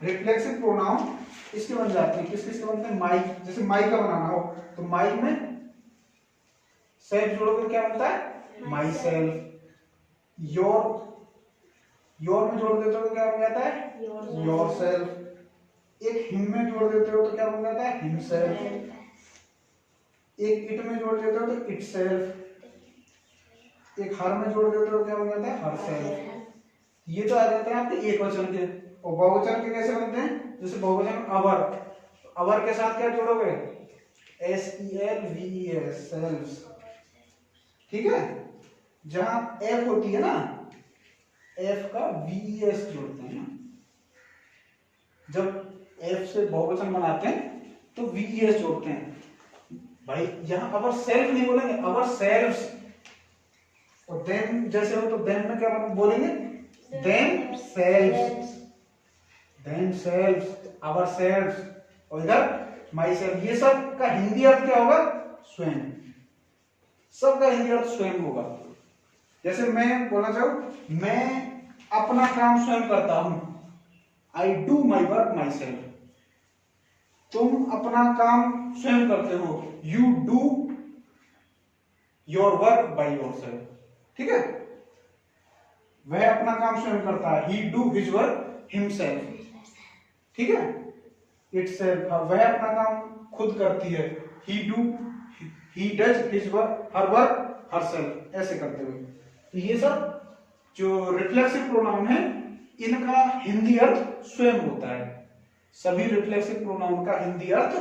रिफ्लेक्सिव प्रोनाउन इसके बन जाते हैं, किस किसके बनते हैं, माई। जैसे माई का बनाना हो तो माई में सेल्फ जोड़ोगे क्या बनता है, माई सेल्फ। योर, योर में जोड़ देते हो तो क्या बन जाता है, योर सेल्फ। एक हिम में जोड़ देते हो तो क्या बन जाता है, हिम सेल्फ। एक इट में जोड़ देते हो तो इट सेल्फ। एक हर में जोड़ देते हो क्या बन जाता है, हर सेल्फ। ये तो आ जाते हैं आपके एक वचन के। और बहुवचन के कैसे बनते हैं, जैसे बहुवचन अवर, अवर के साथ क्या जोड़ोगे, SELVES, सेल्व्स, ठीक है। जहां F होती है ना, F का VES जोड़ते हैं ना, जब F से बहुवचन बनाते हैं तो VES जोड़ते हैं भाई। यहां अवर सेल्फ नहीं बोलेंगे, अवर सेल्व्स। और देन जैसे हो तो देन में क्या बोलेंगे, themselves, ourselves, और इधर myself। ये सब का हिंदी अर्थ क्या होगा? स्वयं। सब का हिंदी अर्थ स्वयं होगा। जैसे मैं बोलना चाहूं, मैं अपना काम स्वयं करता हूं, I do my work myself। तुम अपना काम स्वयं करते हो, You do your work by yourself। ठीक है, वह अपना काम स्वयं करता है, He do his work himself। ठीक है, itself, वह अपना काम खुद करती है, he does his work, her work herself, ऐसे करते हुए। तो ये सब जो रिफ्लेक्सिव प्रोनाउन है, इनका हिंदी अर्थ स्वयं होता है। सभी रिफ्लेक्सिव प्रोनाउन का हिंदी अर्थ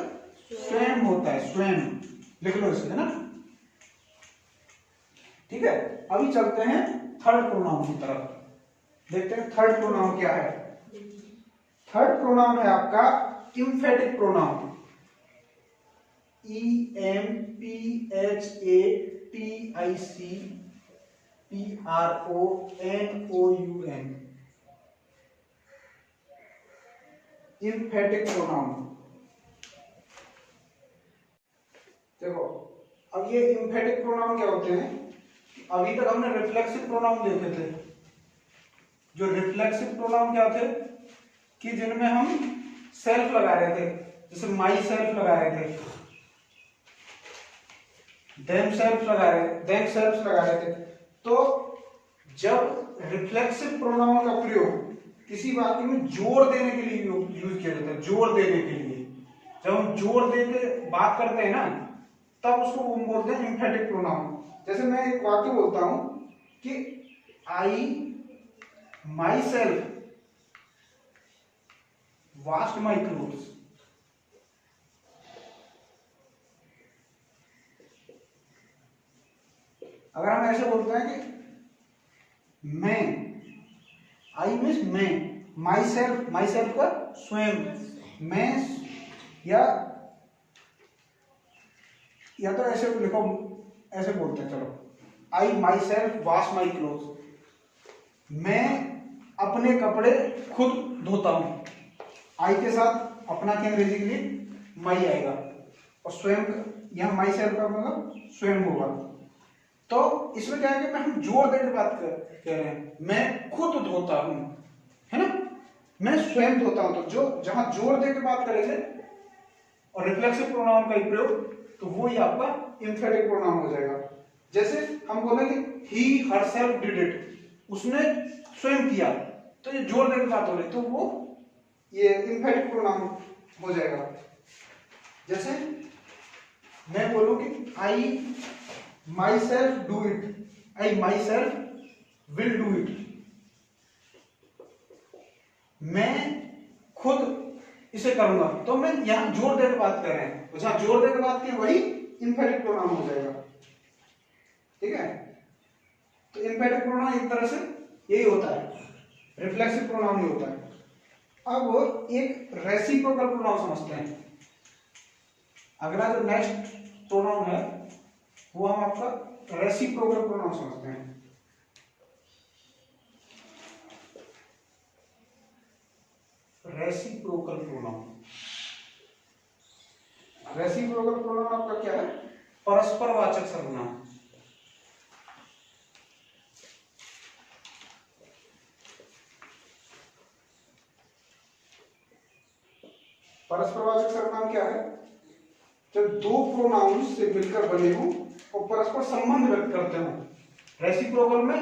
स्वयं होता है, स्वयं। लिख लो इसे, है ना। ठीक है, अभी चलते हैं थर्ड प्रोनाउन की तरफ। देखते हैं थर्ड प्रोनाउन क्या है। थर्ड प्रोनाउन है आपका emphatic pronoun, EMPHATIC PRONOUN। Emphatic pronoun. देखो, अब ये एम्फेटिक प्रोनाउन क्या होते हैं? अभी तक हमने रिफ्लेक्सिव प्रोनाउन देखे थे। जो रिफ्लेक्सिव प्रोनाउन क्या थे कि जिनमें हम सेल्फ लगा रहे थे, जैसे माई सेल्फ लगा रहे थे, देम सेल्फ लगा रहे थे। तो जब रिफ्लेक्सिव प्रोनाउन का प्रयोग किसी वाक्य में जोड़ देने के लिए यूज किया जाता है, जोड़ देने के लिए, जब हम जोड़ दे के बात करते हैं ना, तब उसको हम बोलते हैं एम्फेटिक प्रोनाउन। जैसे मैं एक वाक्य बोलता हूं कि I myself washed my clothes। अगर हम ऐसे बोलते हैं कि मैं, आई मीन्स मैं, माई सेल्फ का स्वयं, मैं, या तो ऐसे लिखो, ऐसे बोलते हैं, चलो, I myself wash my clothes. मैं अपने कपड़े खुद धोता हूं। आई के साथ अपना की अंग्रेजी के लिए माई आएगा, और स्वयं, यहां माई सेल्फ का मतलब स्वयं होगा। तो इसमें क्या है कि हम जोड़ देकर बात कर रहे हैं, मैं खुद धोता हूं, है ना, मैं स्वयं धोता हूं। तो जो जहां जोड़ देकर बात करेंगे और रिफ्लेक्सिव प्रोनाउन का प्रयोग, तो वो ही आपका एम्फेटिक प्रोनाउन हो जाएगा। जैसे हम बोलेंगे ही हरसेल्फ डिड इट, उसने स्वयं किया, तो ये जोड़ देकर बात हो रही, तो वो ये एम्फेटिक प्रोनाउन हो जाएगा। जैसे मैं बोलूं कि I myself do it, I myself will do it. मैं खुद इसे करूंगा, तो मैं यहां जोड़ देकर बात कर रहे हैं, तो जहां जोड़ देकर बात की वही एम्फेटिक प्रोनाउन हो जाएगा। ठीक है, तो एम्फेटिक प्रोनाउन एक तरह से यही होता है, रिफ्लेक्सिव प्रोनाउन ही होता है। अब एक रेसिप्रोकल प्रोनाउन समझते हैं। अगला जो नेक्स्ट प्रोनाउन है वो हम आपका रेसिप्रोकल प्रोनाउन समझते हैं। रेसिप्रोकल प्रोनाउन, रेसिप्रोकल प्रोनाउन आपका क्या है? परस्परवाचक सर्वनाम। परस्परवाचक सर्वनाम क्या है? जब दो प्रोनाउन से मिलकर बने हो और परस्पर संबंध व्यक्त करते हो। रेसिप्रोकल में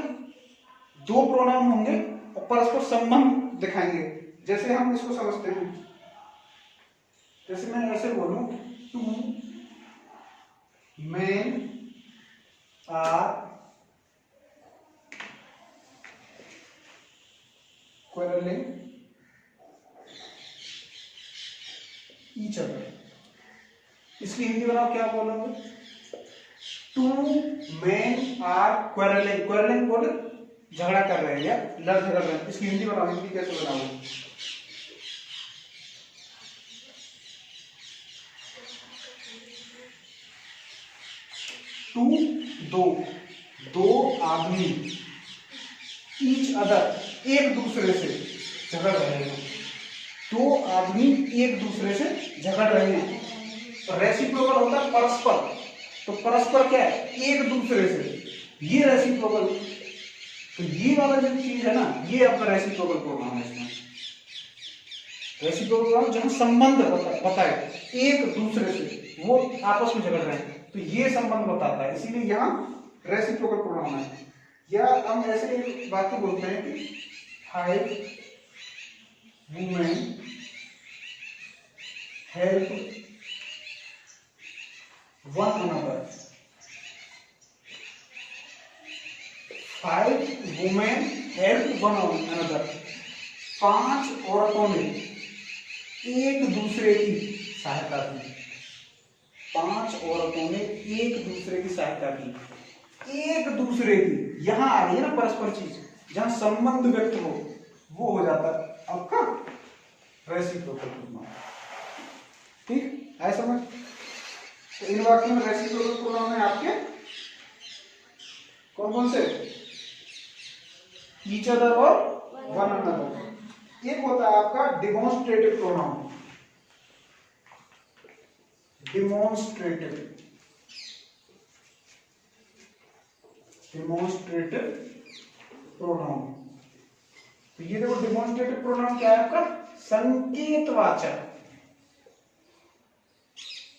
दो प्रोनाउन होंगे और परस्पर संबंध दिखाएंगे। जैसे हम इसको समझते हैं, जैसे मैं ऐसे बोलूं, to men are quarreling each other। इसकी हिंदी बनाओ, क्या बोलोगे? Two men are quarreling, quarreling बोले झगड़ा कर रहे हैं या लड़ झगड़ रहे हैं। इसकी हिंदी बनाओ, हिंदी कैसे बनाओगे? टू दो, दो आदमी, ईच अदर, एक दूसरे से झगड़ रहे हैं, दो आदमी एक दूसरे से झगड़ रहे हैं। तो रेसिप्रोकल होता है परस्पर, तो परस्पर क्या है, एक दूसरे से, ये रेसिप्रोकल। तो ये वाला जो चीज है ना, ये आपका रेसिप्रोकल प्रोनाउन है। इसमें रेसिप्रोकल प्रोनाउन जहां संबंध बताए एक दूसरे से, वो आपस में झगड़ रहे हैं, तो ये संबंध बताता है, इसीलिए यहाँ रेसिप्रोकल प्रोनाउन है। या हम ऐसे एक वाक्य बोलते हैं कि 5 women help one another. 5 women help one another, 5 औरतों ने एक दूसरे की सहायता की। 5 औरतों ने एक दूसरे की सहायता की, एक दूसरे की, यहां आ रही है ना परस्पर चीज, जहां संबंध व्यक्त हो वो हो जाता है आपका रेसिप्रोकल प्रोनाउन। ठीक आए समझ? तो इन वाक्यों में रेसिप्रोकल प्रोनाउन है आपके कौन कौन से, ईच अदर और वन अनदर। एक होता है आपका डिमॉन्स्ट्रेटिव प्रोनाउन, डिमॉन्स्ट्रेटिव प्रोनाउन। तो ये देखो डिमॉन्स्ट्रेटिव प्रोनाउन क्या है आपका, संकेतवाचक,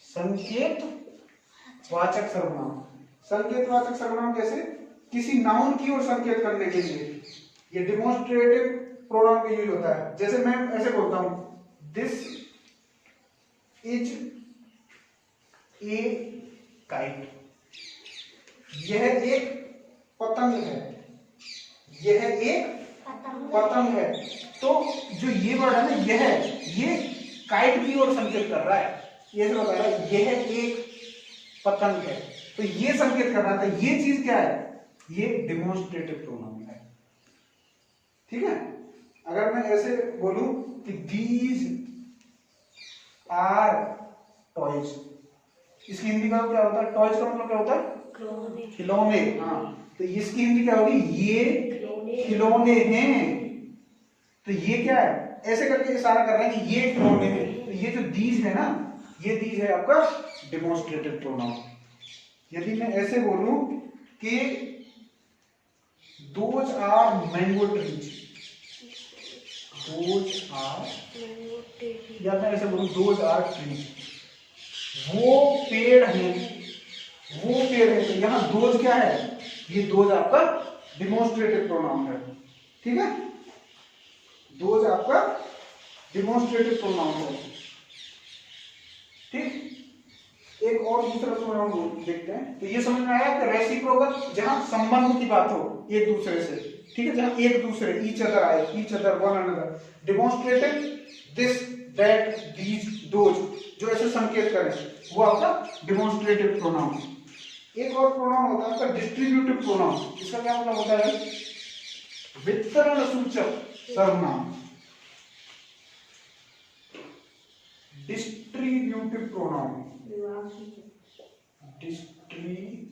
संकेतवाचक सर्वनाम। संकेतवाचक सर्वनाम कैसे, किसी नाउन की ओर संकेत करने के लिए ये डिमॉन्स्ट्रेटिव प्रोनाउन का यूज होता है। जैसे मैं ऐसे बोलता हूं, दिस इज ए काइट, यह एक पतंग है, यह एक पतंग है। तो जो ये वर्ड है ना, ये काइट की ओर संकेत कर रहा है, ये जो बता रहा है यह एक पतंग है, तो ये संकेत कर रहा था, ये चीज क्या है, ये डिमॉन्स्ट्रेटिव प्रोनाउन है। ठीक है, अगर मैं ऐसे बोलूं कि दीज आर टॉयज, इसकी हिंदी का क्या होता है, टॉयज का मतलब क्या होता है, खिलौने। हाँ, तो इसकी हिंदी क्या होगी, ये खिलौने हैं। तो ये क्या है, ऐसे करके इशारा कर रहे हैं कि ये खिलौने हैं। तो ये जो दीज है ना, ये दीज है आपका डिमॉन्स्ट्रेटिव प्रोनाउन। यदि मैं ऐसे बोलूं कि those are mango trees, those are, या मैं ऐसे बोलूं दोज आर ट्रीज, वो पेड़ हैं, वो पेड़ है। तो यहां दोज क्या है, ये दोज आपका डिमॉन्स्ट्रेटिव प्रोनाउन है। ठीक है, दोज आपका डिमॉन्स्ट्रेटिव प्रोनाउन है। ठीक, एक और दूसरा प्रोनाउन देखते हैं। तो ये समझ में आया कि रेसिप्रोकल जहां संबंध की बात हो एक दूसरे से, ठीक है, जहां एक दूसरे, ईच अदर आए, each other, one another. Demonstrative, this, that, these, those, जो ऐसे संकेत करें, वो आपका डिमॉन्स्ट्रेटिव प्रोनाउन। एक और प्रोनाउन होता है आपका डिस्ट्रीब्यूटिव प्रोनाउन। इसका क्या मतलब होता है, वितरण सूचक सर्वनाम। Distributive pronoun, distributive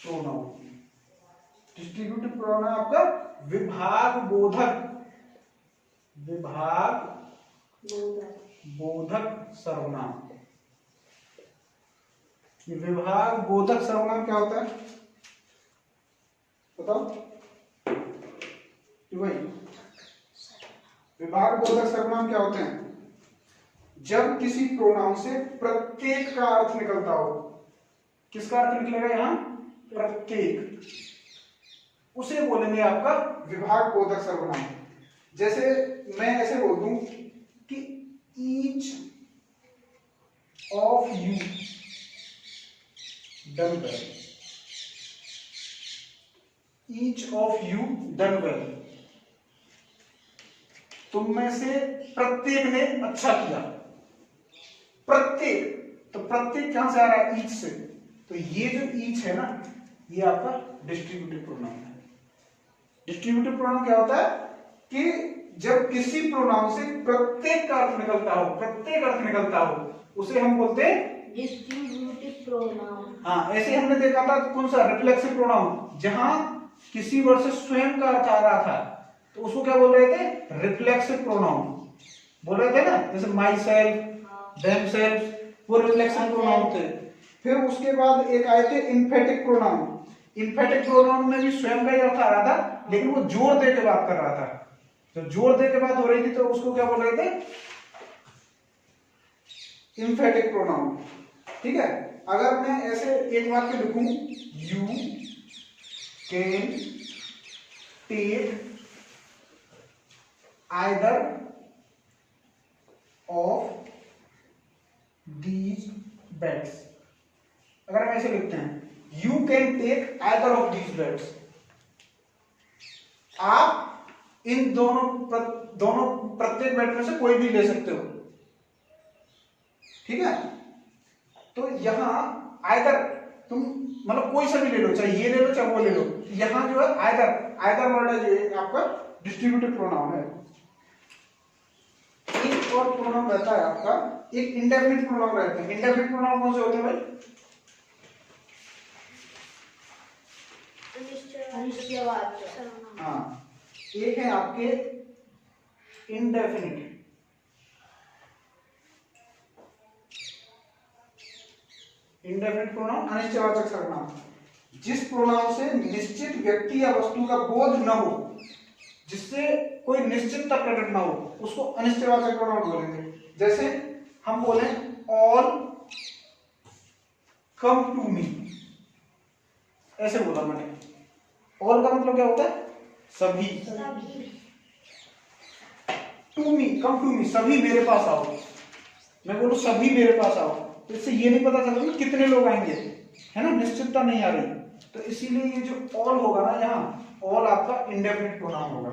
pronoun, distributive pronoun है आपका विभाग बोधक, विभाग बोधक सर्वनाम। ये विभाग बोधक सर्वनाम क्या होता है बताओ, वही विभाग बोधक सर्वनाम क्या होते हैं, जब किसी प्रोनाउन से प्रत्येक का अर्थ निकलता हो। किसका अर्थ निकलेगा यहां, प्रत्येक, उसे बोलेंगे आपका विभाग बोधक सर्वनाम। जैसे मैं ऐसे बोल दूं कि each of you done well, each of you done well, तुम में से प्रत्येक ने अच्छा किया। प्रत्येक, तो प्रत्येक कहां से आ रहा है, ईच से। तो ये जो ईच है ना, ये आपका डिस्ट्रीब्यूटिव प्रोनाउन है। डिस्ट्रीब्यूटिव प्रोनाउन क्या होता है कि जब किसी प्रोनाउन से प्रत्येक का अर्थ निकलता हो, प्रत्येक अर्थ निकलता हो, उसे हम बोलते हैं डिस्ट्रीब्यूटिव प्रोनाउन। हाँ, ऐसे हमने देखा था कौन सा, रिफ्लेक्सिव प्रोनाउन, जहां किसी वर्ड से स्वयं का अर्थ आ रहा था तो उसको क्या बोल रहे थे? रिफ्लेक्सिव प्रोनाउन बोल रहे थे ना, जैसे माई सेल्फ, देम सेल्फ, वो रिफ्लेक्सिव प्रोनाउन थे। फिर उसके बाद एक आए थे इम्फेटिक प्रोनाउन। इम्फेटिक प्रोनाउन में भी स्वयं का ही अर्थ आ रहा था, लेकिन वो जोर दे के बात कर रहा था। तो जोर दे के बात हो रही थी तो उसको क्या बोल रहे थे? Emphatic pronoun. ठीक है, अगर मैं ऐसे एक वाक्य लिखूं, you can take either of these beds, अगर हम ऐसे लिखते हैं you can take either of these beds, आप इन दोनों प्रत्येक बेड में से कोई भी ले सकते हो। ठीक है, तो यहां आइदर तुम मतलब कोई सा भी ले लो, चाहे ये ले लो चाहे वो ले लो, यहां जो है आइदर वर्ड है जो है आपका डिस्ट्रीब्यूटिव प्रोनाउन है। एक और प्रोनाउन रहता है आपका, एक इंडेफिनिट प्रोनाउन रहता है। इंडेफिनिट प्रोनाउन कौन से होते हैं भाई? अनिश्चयवाचक सर्वनाम। हाँ, एक है आपके इंडेफिनिट, इंडेफिनिट प्रोनाउन अनिश्चयवाचक सर्वनाम, जिस प्रोनाउन से निश्चित व्यक्ति या वस्तु का बोध न हो, जिससे कोई निश्चितता प्रकट ना हो, उसको अनिश्चयवाचक प्रोनाउन बोलेंगे। जैसे हम बोले ऑल कम टू मी, ऐसे बोला मैंने। ऑल का मतलब क्या होता है? सभी। To me, come to me, सभी मेरे पास आओ। मैं बोलूं सभी मेरे पास आओ, तो इससे ये नहीं पता चलता कि कितने लोग आएंगे, है ना, निश्चितता नहीं आ रही। तो इसीलिए ये जो ऑल होगा ना, यहाँ ऑल आपका इंडेफिनिट प्रोनाउन होगा।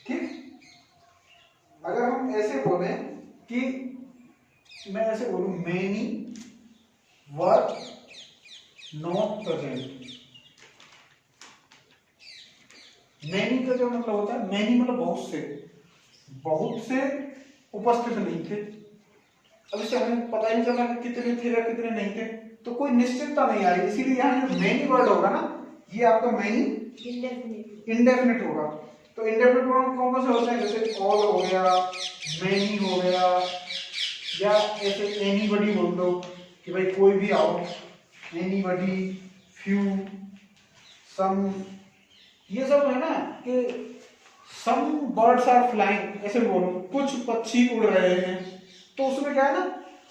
ठीक, अगर हम ऐसे बोले कि मैं ऐसे बोलूं many were not present, many का जो मतलब होता है, मैनी मतलब बहुत से उपस्थित नहीं थे। अब इससे हमें पता ही नहीं चला कि कितने थे या कितने नहीं थे, तो कोई निश्चितता नहीं आ रही। इसीलिए यहाँ जो मैनी वर्ड होगा ना, ये आपका मैनी इंडेफिनिट होगा। तो इंडेफिनिट प्रोनाउन कौन कौन से होते हैं? जैसे ऑल हो गया, मैनी हो गया, या ऐसे एनीबडी बोल दो कि भाई कोई भी आओ, एनीबडी, फ्यू, सम, ये सब है ना कि सम बर्ड्स आर फ्लाइंग, ऐसे बोलो कुछ पक्षी उड़ रहे हैं, तो उसमें क्या है ना,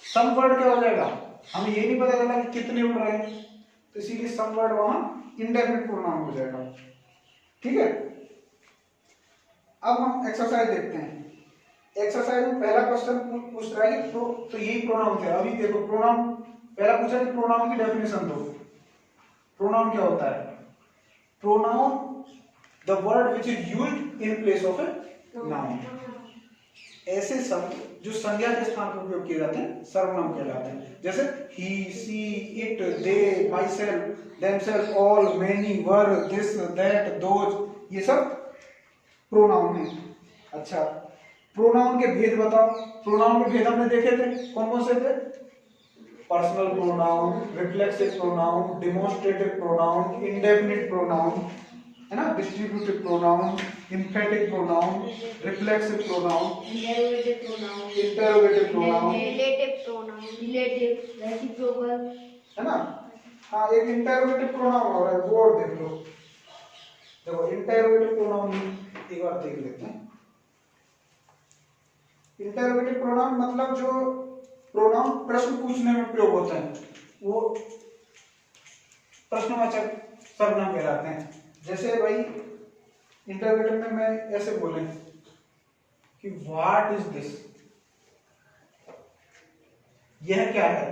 सम वर्ड क्या हो जाएगा, हमें ये नहीं पता चला कि कितने उड़ रहे हैं, तो इसीलिए सम वर्ड वहां इंडेफिनिट प्रोनाउन हो जाएगा। ठीक है, अब हम एक्सरसाइज देखते हैं। एक्सरसाइज में पहला क्वेश्चन पूछ रहा है कि तो यही प्रोनाउन थे। अभी देखो प्रोनाउन पहला पूछा कि प्रोनाउन की डेफिनेशन दो। प्रोनाउन क्या होता है? Pronoun the word which is used in place of a noun, ऐसे शब्द जो संज्ञा के स्थान पर उपयोग किए जाते हैं सर्वनाम कहलाते हैं। जैसे he, she, it, they, myself, themselves, all, many, were, this, that, those, ये सब प्रोनाउन है। अच्छा, प्रोनाउन के भेद बताओ। प्रोनाउन के भेद हमने देखे थे, कौन कौन से थे? Personal pronoun, reflexive pronoun, demonstrative pronoun, indefinite pronoun, है ना, distributive pronoun, emphatic pronoun, reflexive pronoun, interrogative pronoun, relative pronoun, relative, reciprocal, है ना। हाँ, एक इंटरोगेटिव प्रोनाउन हो रहा है, वो और देख लो। देखो इंटरोगेटिव प्रोनाउन एक बार देख लेते हैं। इंटरोगेटिव प्रोनाउन मतलब जो प्रोनाउन प्रश्न पूछने में प्रयोग होते हैं, वो प्रश्नवाचक सर्वनाम कहलाते हैं। जैसे भाई इंटरोगेटिव में मैं ऐसे बोले कि व्हाट इज दिस, यह क्या है,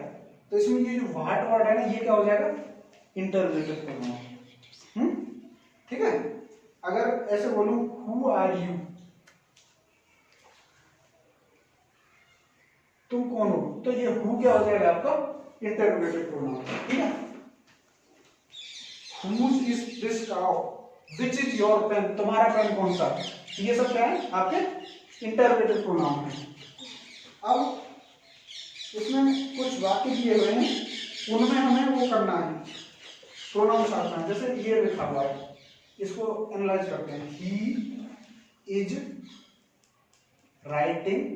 तो इसमें ये जो व्हाट वर्ड है ना, ये क्या हो जाएगा? Interrogative pronoun. ठीक है, अगर ऐसे बोलूं हु आर यू, तुम कौन हो, तो ये हु क्या हो जाएगा आपका? Interrogative pronoun. ठीक है, Whose is this cow? Which is your pen? तुम्हारा पेन कौन सा? ये सब क्या है? आपके इंटरोगेटिव प्रोनाउन है। अब इसमें कुछ वाक्य दिए हुए हैं, उनमें हमें वो करना है, प्रोनाउन साथ में, जैसे ये लिखा हुआ है, इसको एनालाइज करते हैं। He is writing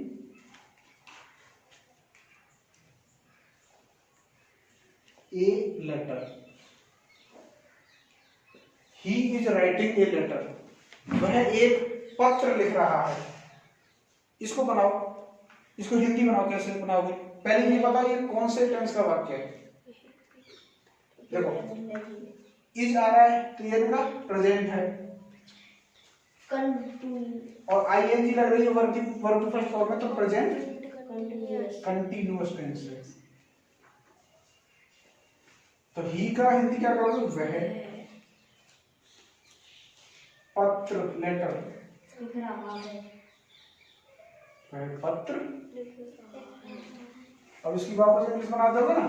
a letter, he is writing a letter, वह एक पत्र लिख रहा है। इसको बनाओ, इसको हिंदी बनाओ, कैसे बनाओगे? पहले ये बताओ ये कौन से टेंस का वाक्य है। देखो इज आ रहा है तो ये पूरा प्रेजेंट है, और आईएनजी लग रही है वर्ब की फर्स्ट फॉर्म में, तो प्रेजेंट कंटिन्यूअस टेंस है। तो ही का हिंदी क्या करोगे? वह पत्र, लेटर, वह पत्र। अब इसकी वापस इंग्लिश बना दोगे ना,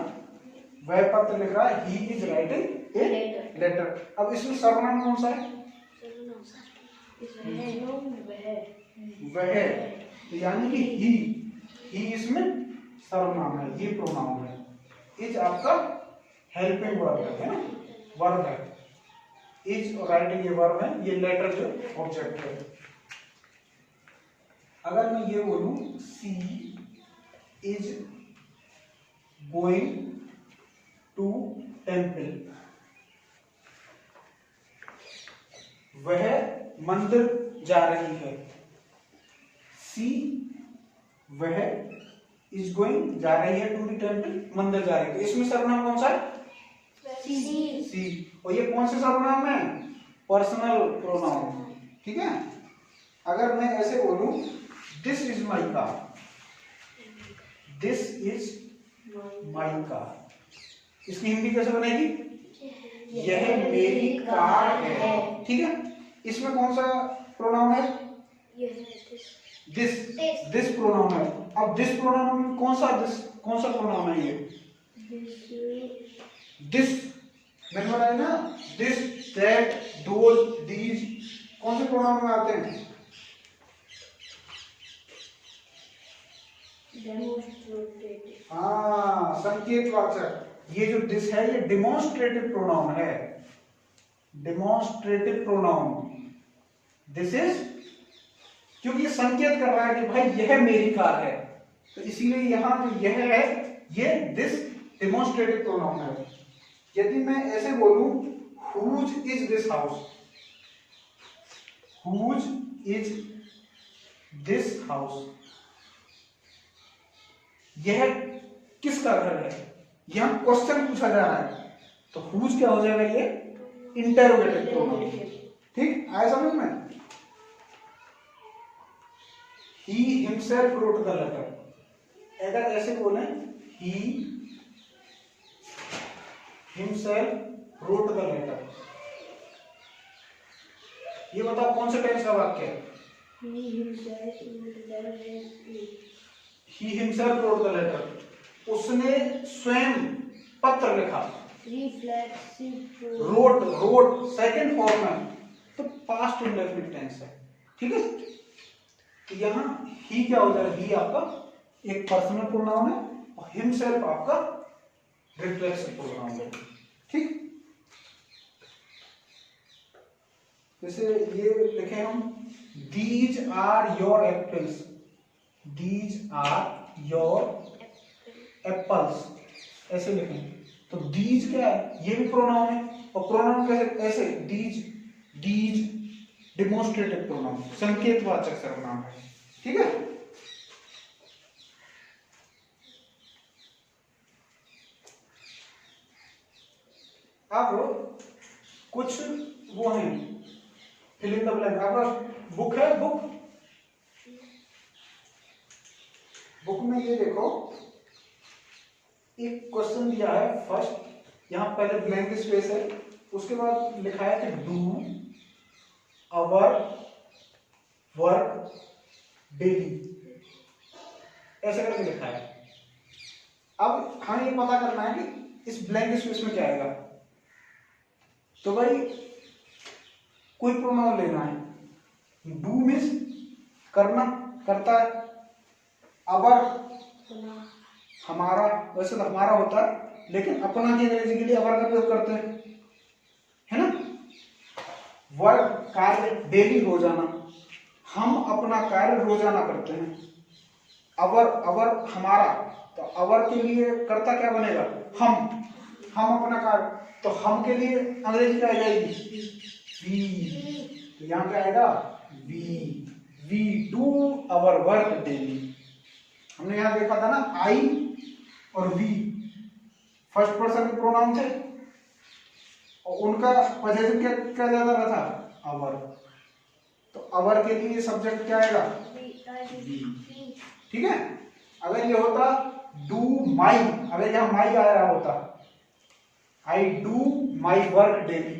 वह पत्र लिख रहा है, he is writing a letter. अब इसमें सर्वनाम कौन सा है? वह, तो यानी कि ही इसमें सर्वनाम है, ये प्रोनाउन है। इज आपका हेल्पिंग वर्ब है ना, वर्ब है। इज और राइटिंग ये वर्ब है, ये लेटर जो ऑब्जेक्ट है। अगर मैं ये बोलूं सी इज गोइंग टू टेम्पल, वह मंदिर जा रही है। सी, वह, इज गोइंग, जा रही है, टू द टेम्पल, मंदिर जा रही है। तो इसमें सर्वनाम कौन सा है? सी। और ये कौन से सर्वनाम है? पर्सनल प्रोनाउन, ठीक है। अगर मैं ऐसे बोलूं this is my car, this is my car, इसकी हिंदी कैसे बनेगी? यह मेरी कार है, ठीक है। इसमें कौन सा प्रोनाउन है? दिस प्रोनाउन है। अब दिस प्रोनाउन में कौन सा प्रोनाउन है? ये दिस, मैंने बताया ना, दिस, दैट, दोज, दीज, कौन से प्रोनाउन में आते हैं? हाँ, संकेतवाचक। ये जो दिस है ये डिमॉन्स्ट्रेटिव प्रोनाउन है, डिमॉन्स्ट्रेटिव प्रोनाउन। दिस इज, क्योंकि संकेत कर रहा है कि भाई यह मेरी कार है, तो इसीलिए यहां जो यह है ये दिस डिमॉन्स्ट्रेटिव प्रोनाउन है। यदि मैं ऐसे बोलूं whose is this house, whose is this house, यह किसका घर है, यहां क्वेश्चन पूछा जा रहा है, तो whose क्या हो जाएगा? ये इंटरोगेटिव प्रोनाउन, ठीक आया समझ में? He himself wrote the letter, अगर ऐसे बोले he himself wrote the letter, ये बताओ कौन से टेंस का वाक्य है? He himself wrote the letter, उसने स्वयं पत्र लिखा। wrote सेकंड फॉर्म है, तो पास्ट इंडेफिनिट टेंस है, ठीक है। तो यहाँ ही क्या हो जाएगा? ही आपका एक पर्सनल प्रोनाउन है और हिमसेल्फ आपका रिफ्लेक्सिव प्रोनाउन है, ठीक। जैसे ये लिखे हम, these are your apples, these are your apples, ऐसे लिखें। तो दीज क्या है? ये भी प्रोनाउन है, और प्रोनाउन कैसे? ऐसे दीज डिमॉन्स्ट्रेटिव प्रोनाउन, संकेतवाचक सर्वनाम है, ठीक है। अब कुछ वो हैं फिल इन द ब्लैंक। आपका बुक है, बुक में ये देखो एक क्वेश्चन दिया है। फर्स्ट यहां पहले ब्लैंक स्पेस है, उसके बाद लिखा है कि डू आवर वर्क डेली, ऐसे करके लिखा है। अब हमें ये पता करना है कि इस ब्लैंक स्पेस में क्या आएगा। तो भाई कोई प्रोनाउन लेना है। डू मीन्स करना, करता है। अवर हमारा, वैसे तो हमारा होता है, लेकिन अपना की अंग्रेजी के लिए अवर का प्रयोग करते हैं। वर्क कार्य डेली रोजाना, हम अपना कार्य रोजाना करते हैं। अवर अवर हमारा, तो अवर के लिए कर्ता क्या बनेगा? हम अपना कार्य, तो हम के लिए अंग्रेजी क्या आ जाएगी? वी। तो यहाँ क्या आएगा? We do our work daily. हमने यहाँ देखा था ना आई और वी फर्स्ट पर्सन के प्रोनाउन थे और उनका पजेसिव क्या क्या ज्यादा रहा था? अवर। तो अवर के लिए सब्जेक्ट क्या आएगा? वी। ठीक है। अगर ये होता डू माई, अगर यहाँ माई आ रहा होता आई डू माई वर्क डेली,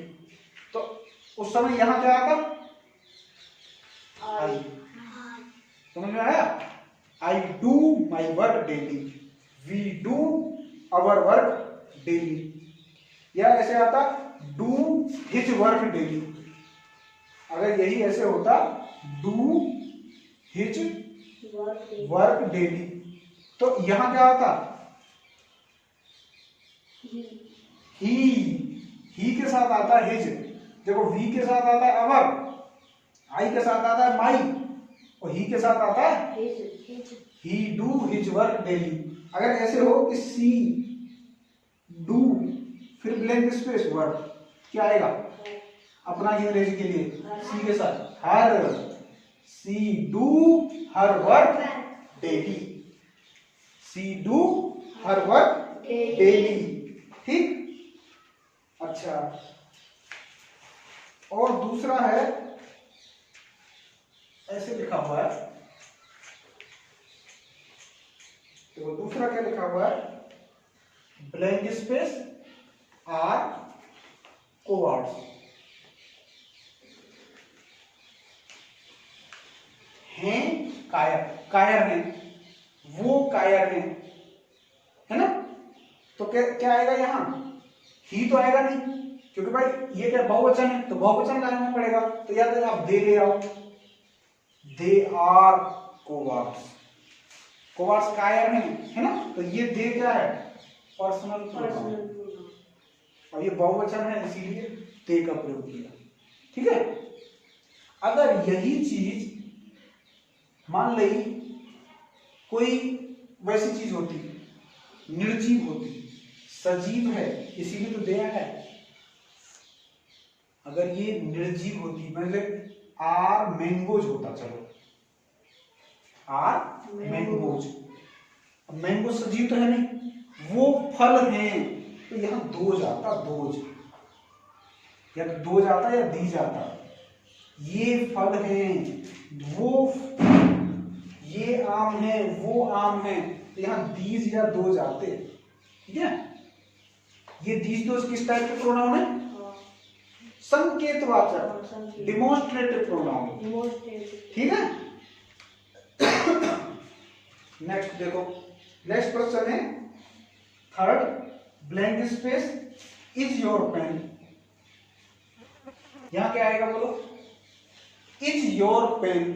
तो उस समय यहां क्या आता? आई। समझ में आया? I do my work daily, we do our work daily. या ऐसे आता डू हिज वर्क डेली। अगर यही ऐसे होता डू हिज वर्क डेली, तो यहां क्या आता? ही के साथ आता है हिज। देखो वी के साथ आता है अवर, आई के साथ आता है माई और ही के साथ आता है ही डू हिज वर्क डेली। अगर ऐसे हो कि सी डू फिर ब्लैंक स्पेस वर्क, क्या आएगा? अपना ही अंग्रेजी के लिए सी के साथ her, she do her work daily, she do her work daily. ठीक। अच्छा, और दूसरा है, ऐसे लिखा हुआ है, तो दूसरा क्या लिखा हुआ है? Blank space are cowards. हैं कायर, कायर हैं, वो कायर हैं, है ना? तो क्या क्या आएगा यहाँ? ही तो आएगा नहीं, क्योंकि भाई ये क्या बहुवचन है, तो बहुवचन लाना पड़ेगा। तो या तो आप दे ले आओ, दे आर कोवर्ड्स, कोवर्ड्स कायर हैं, है ना? तो ये दे क्या है? Personal pronoun. अब ये बहुवचन है इसीलिए दे का प्रयोग किया। ठीक है। अगर यही चीज मान ली कोई वैसी चीज होती, निर्जीव होती, सजीव है इसीलिए तो दिया है। अगर ये निर्जीव होती, मतलब आर मैंगोज होता, चलो आर मैंगोज, मैंगो सजीव तो है नहीं, वो फल हैं, तो यहां दोज आता, दोज, या तो दोज आता या दी जाता। ये फल हैं, वो, ये आम है, वो आम है, तो यहां दीज या दोज आते। ठीक है। ये दीज दोज किस टाइप के प्रोनाउन है? संकेतवाचक, डिमोन्स्ट्रेटिव प्रोनाउन। ठीक है। नेक्स्ट देखो, नेक्स्ट क्वेश्चन है third, blank space is your pen. यहां क्या आएगा बोलो? Is your pen.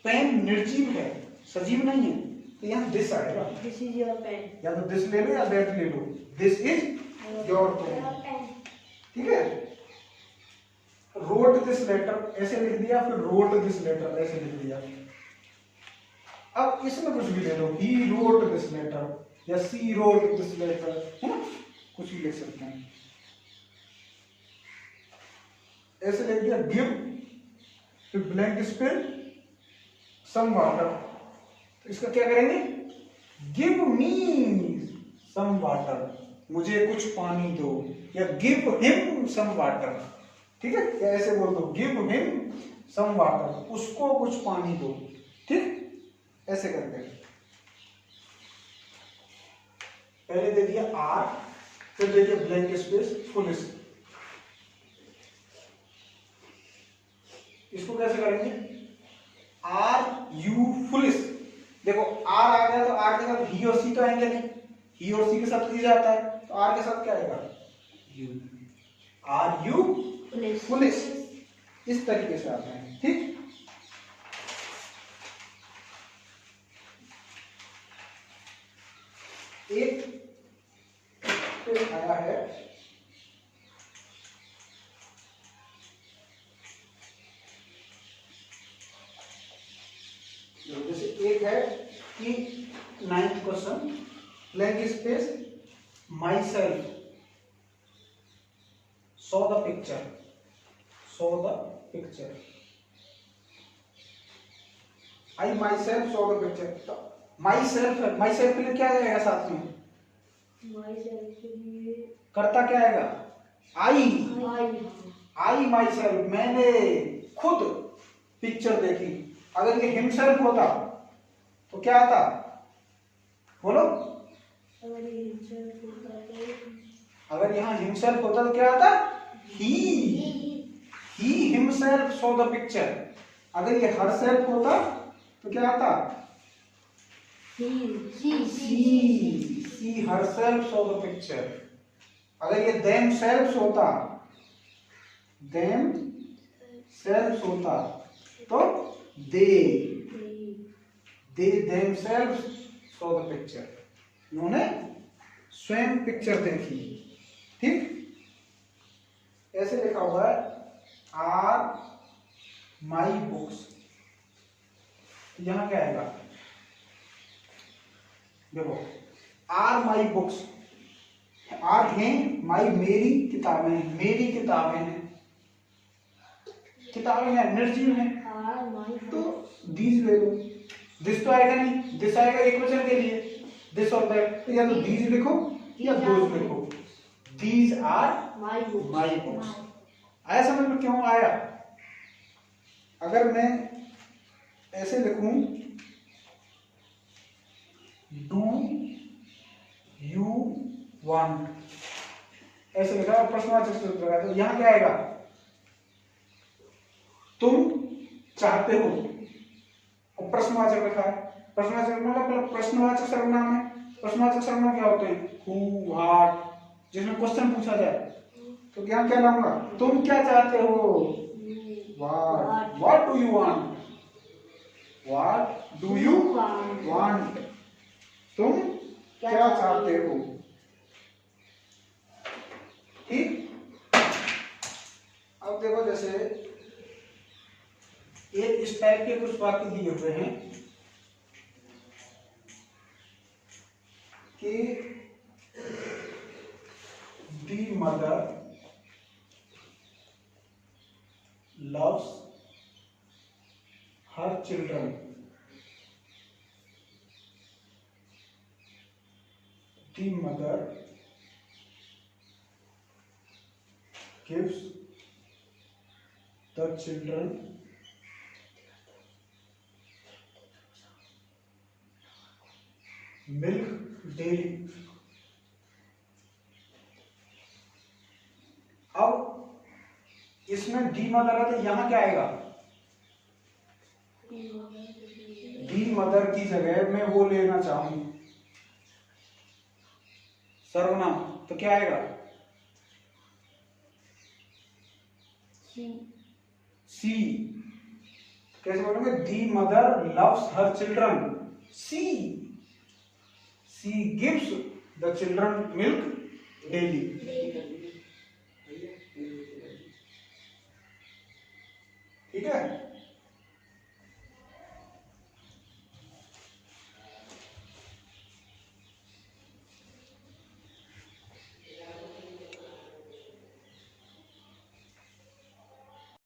पेन निर्जीव है, सजीव नहीं है, तो यहां दिस आएगा। This is your pen. या तो दिस ले लो या दैट ले लो, दिस इज योर पेन। ठीक है। रोट दिस लेटर ऐसे लिख दिया, फिर रोट दिस लेटर ऐसे लिख दिया। अब इसमें कुछ भी ले लो, ही रोट दिस लेटर या सी रोट दिस लेटर, है ना? कुछ भी लिख सकते हैं। ऐसे लिख दिया गिव, फिर ब्लैंक स्पेस सम वाटर, तो इसका क्या करेंगे? गिव मी सम वाटर, मुझे कुछ पानी दो, या गिव हिम सम वाटर। ठीक है। या ऐसे बोल दो गिव हिम सम वाटर, उसको कुछ पानी दो। ठीक, ऐसे करके पहले दे दिया आर, फिर दे दिया ब्लैंक स्पेस फुलिश। इसको कैसे करेंगे? Are you foolish. देखो आर आ गया तो आर के साथ ही और सी तो आएंगे नहीं, ही और सी के साथ ही जाता है, तो आर के साथ क्या आएगा? यू। आर यू फुलिश, इस तरीके से आते हैं। ठीक। एक आया है 9th question, blank space, my self saw the picture, saw the picture, I my self saw the picture. तो माई सेल्फ है, माई सेल्फ के लिए क्या आएगा साथ में? करता क्या आएगा? आई, आई माई सेल्फ, मैंने खुद पिक्चर देखी। अगर ये हिमसेल्फ होता तो क्या आता? बोलो। अगर यहाँ हिमसेल्फ होता तो क्या आता? He himself saw the picture. अगर ये हर सेल्फ होता तो क्या आता? She herself saw the picture. अगर ये देम सेल्फ होता, देम सेल्फ होता तो they themselves saw the picture, उन्होंने स्वयं पिक्चर देखी। ठीक, ऐसे लिखा हुआ है आर माई बुक्स, यहां क्या आएगा? देखो, आर माई बुक्स, आर हैं, माई मेरी किताबें हैं, मेरी किताबें हैं, किताबें हैं, निर्जीव हैं, तो दीज ले लो। दिस तो आएगा नहीं, दिस आएगा एक वचन के लिए, दिस और दैट, तो या तो दीज लिखो या दोज लिखो। These are my books. आया समझ में क्यों आया? अगर मैं ऐसे लिखूं, डू यू वांट, ऐसे लिखा और प्रश्नवाचक से लगा, तो यहां क्या आएगा? तुम चाहते हो, और प्रश्नवाचक लिखा है। प्रश्नवाचक मतलब प्रश्नवाचक सर्वनाम है। प्रश्नवाचक सर्वनाम क्या होते हैं? हु, व्हाट, जिसमें क्वेश्चन पूछा जाए। तो यहाँ क्या लाऊंगा? तुम क्या चाहते हो? What do you want, what do you want, तुम क्या चाहते हो। ठीक, अब देखो, जैसे एक इस टाइप के कुछ वाक्य दिए हुए हैं कि दी mother loves her children, the mother gives the children milk daily। अब इसमें दी मदर है तो यहां क्या आएगा? दी मदर की जगह मैं वो लेना चाहूं सर्वनाम, तो क्या आएगा? सी। कैसे बोलोगे? The mother loves her children, she gives the children milk daily. ठीक है।